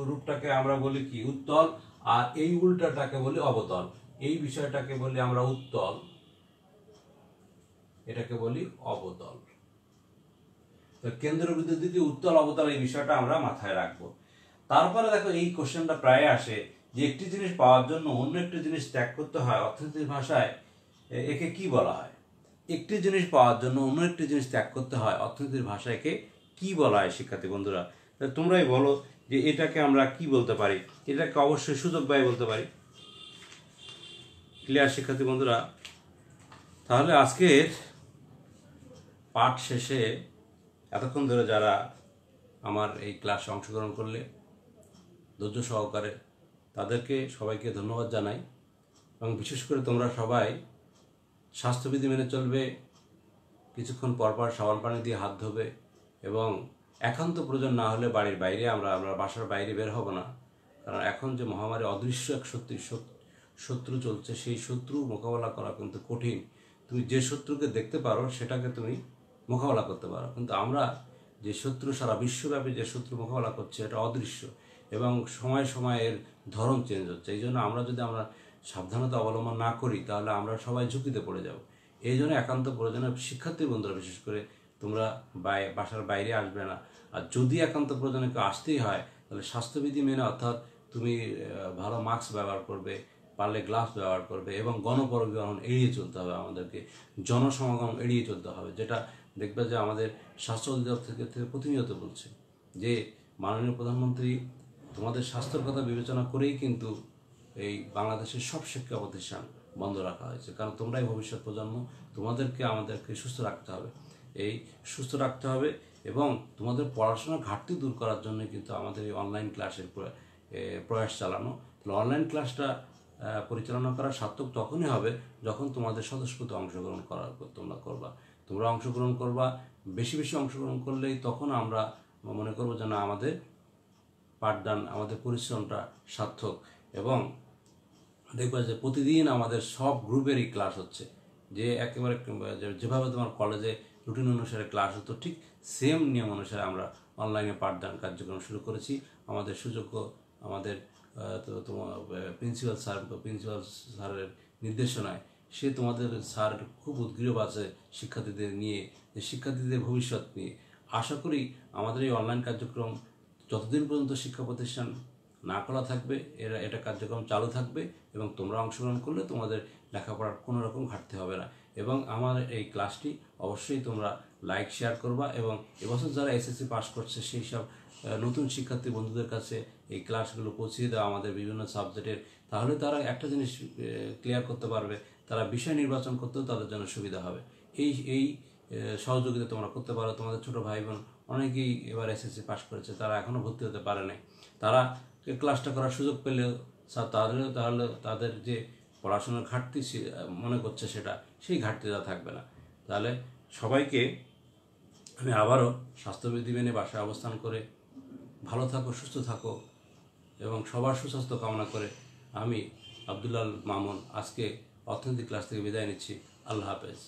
A: রূপটাকে আমরা বলি কি, উত্তল। আর এই উল্টাটাকে বলি অবতল। এই বিষয়টাকে বলি আমরা উত্তল, এটাকে বলি অবতল। তো কেন্দ্রবিন্দুর দিকে উত্তল অবতল, এই বিষয়টা আমরা মাথায় রাখবো। তারপরে দেখো, এই কোশ্চেনটা প্রায় আসে যে একটি জিনিস পাওয়ার জন্য অন্য একটি জিনিস ত্যাগ করতে হয়, অর্থনীতির ভাষায় একে কি বলা হয়। একটি জিনিস পাওয়ার জন্য অন্য একটি জিনিস ত্যাগ করতে হয়, অর্থনীতির ভাষায় একে কি বলা হয়। শিক্ষার্থী বন্ধুরা, তোমরাই বলো যে এটাকে আমরা কি বলতে পারি। এটাকে অবশ্যই সুযোগ ব্যয় বলতে পারি। ক্লিয়ার শিক্ষার্থী বন্ধুরা? তাহলে আজকের পাঠ শেষে এতক্ষণ ধরে যারা আমার এই ক্লাসে অংশগ্রহণ করলে ধৈর্য সহকারে, তাদেরকে সবাইকে ধন্যবাদ জানাই। এবং বিশেষ করে তোমরা সবাই স্বাস্থ্যবিধি মেনে চলবে, কিছুক্ষণ পরপর সাবান পানি দিয়ে হাত ধোবে, এবং একান্ত প্রয়োজন না হলে বাড়ির বাইরে আমরা বাসার বাইরে বের হব না। কারণ এখন যে মহামারী অদৃশ্য এক শত্রু চলছে, সেই শত্রু মোকাবেলা করা কিন্তু কঠিন। তুমি যে শত্রুকে দেখতে পারো সেটাকে তুমি মোকাবেলা করতে পারো, কিন্তু আমরা যে শত্রু সারা বিশ্বব্যাপী যে শত্রু মোকাবেলা করছে এটা অদৃশ্য, এবং সময় সময় এর ধরন চেঞ্জ হচ্ছে। এই জন্য আমরা যদি সাবধানতা অবলম্বন না করি তাহলে আমরা সবাই ঝুঁকিতে পড়ে যাব। এই জন্য একান্ত প্রয়োজনে শিক্ষার্থী বন্ধুরা বিশেষ করে তোমরা বাসার বাইরে আসবে না। আর যদি একান্ত প্রয়োজনে কেউ আসতেই হয় তাহলে স্বাস্থ্যবিধি মেনে, অর্থাৎ তুমি ভালো মাস্ক ব্যবহার করবে, পারলে গ্লাভস ব্যবহার করবে, এবং গণপরিবহন এড়িয়ে চলতে হবে। আমাদেরকে জনসমাগম এড়িয়ে চলতে হবে। যেটা দেখবে যে আমাদের স্বাস্থ্য অধিদপ্তর থেকে প্রতিনিয়ত বলছে যে মাননীয় প্রধানমন্ত্রী তোমাদের স্বাস্থ্যের কথা বিবেচনা করেই কিন্তু এই বাংলাদেশের সব শিক্ষা প্রতিষ্ঠান বন্ধ রাখা হয়েছে। কারণ তোমরাই ভবিষ্যৎ প্রজন্ম, তোমাদেরকে আমাদেরকে সুস্থ রাখতে হবে। এই সুস্থ রাখতে হবে এবং তোমাদের পড়াশোনার ঘাটতি দূর করার জন্য কিন্তু আমাদের এই অনলাইন ক্লাসের প্রয়াস চালানো। তাহলে অনলাইন ক্লাসটা পরিচালনা করা সার্থক তখনই হবে যখন তোমাদের স্বতঃস্ফূর্ত অংশগ্রহণ তোমরা অংশগ্রহণ করবা। বেশি বেশি অংশগ্রহণ করলেই তখন আমরা মনে করবো যেন আমাদের পাঠদান, আমাদের পরিশ্রমটা সার্থক। এবং দেখবা যে প্রতিদিন আমাদের সব গ্রুপেরই ক্লাস হচ্ছে, যে একেবারে যেভাবে তোমার কলেজে রুটিন অনুসারে ক্লাস হতো ঠিক সেম নিয়ম অনুসারে আমরা অনলাইনে পাঠদান কার্যক্রম শুরু করেছি। আমাদের সুযোগ্য আমাদের তোমার প্রিন্সিপাল স্যারের নির্দেশনায় সে তোমাদের স্যার খুব উদ্গ্রীব আছে শিক্ষার্থীদের নিয়ে, যে শিক্ষার্থীদের ভবিষ্যৎ নিয়ে। আশা করি আমাদের এই অনলাইন কার্যক্রম যতদিন পর্যন্ত শিক্ষা প্রতিষ্ঠান না খোলা থাকবে এটা কার্যক্রম চালু থাকবে, এবং তোমরা অংশগ্রহণ করলে তোমাদের লেখাপড়ার কোনো রকম ঘাটতি হবে না। এবং আমার এই ক্লাসটি অবশ্যই তোমরা লাইক শেয়ার করবা, এবং এবছর যারা এসএসসি পাস করছে সেই সব নতুন শিক্ষার্থী বন্ধুদের কাছে এই ক্লাসগুলো পৌঁছিয়ে দেওয়া আমাদের বিভিন্ন সাবজেক্টের। তাহলে তারা একটা জিনিস ক্লিয়ার করতে পারবে, তারা বিষয় নির্বাচন করতেও তাদের জন্য সুবিধা হবে। এই সহযোগিতা তোমরা করতে পারো। তোমাদের ছোট ভাই বোন অনেকেই এবার এসএসসি পাস করেছে, তারা এখনও ভর্তি হতে পারে নাই। তারা ক্লাসটা করার সুযোগ পেলেও তাহলে তাদের যে পড়াশোনার ঘাটতি মনে করছে সেই ঘাটতিটা থাকবে না। তাহলে সবাইকে আমি আবারও স্বাস্থ্যবিধি মেনে বাসায় অবস্থান করে ভালো থাকো, সুস্থ থাকো, এবং সবার সুস্বাস্থ্য কামনা করে আমি আব্দুল্লাহ মামুন আজকে অর্থনীতি ক্লাস থেকে বিদায় নিচ্ছি। আল্লাহ হাফেজ।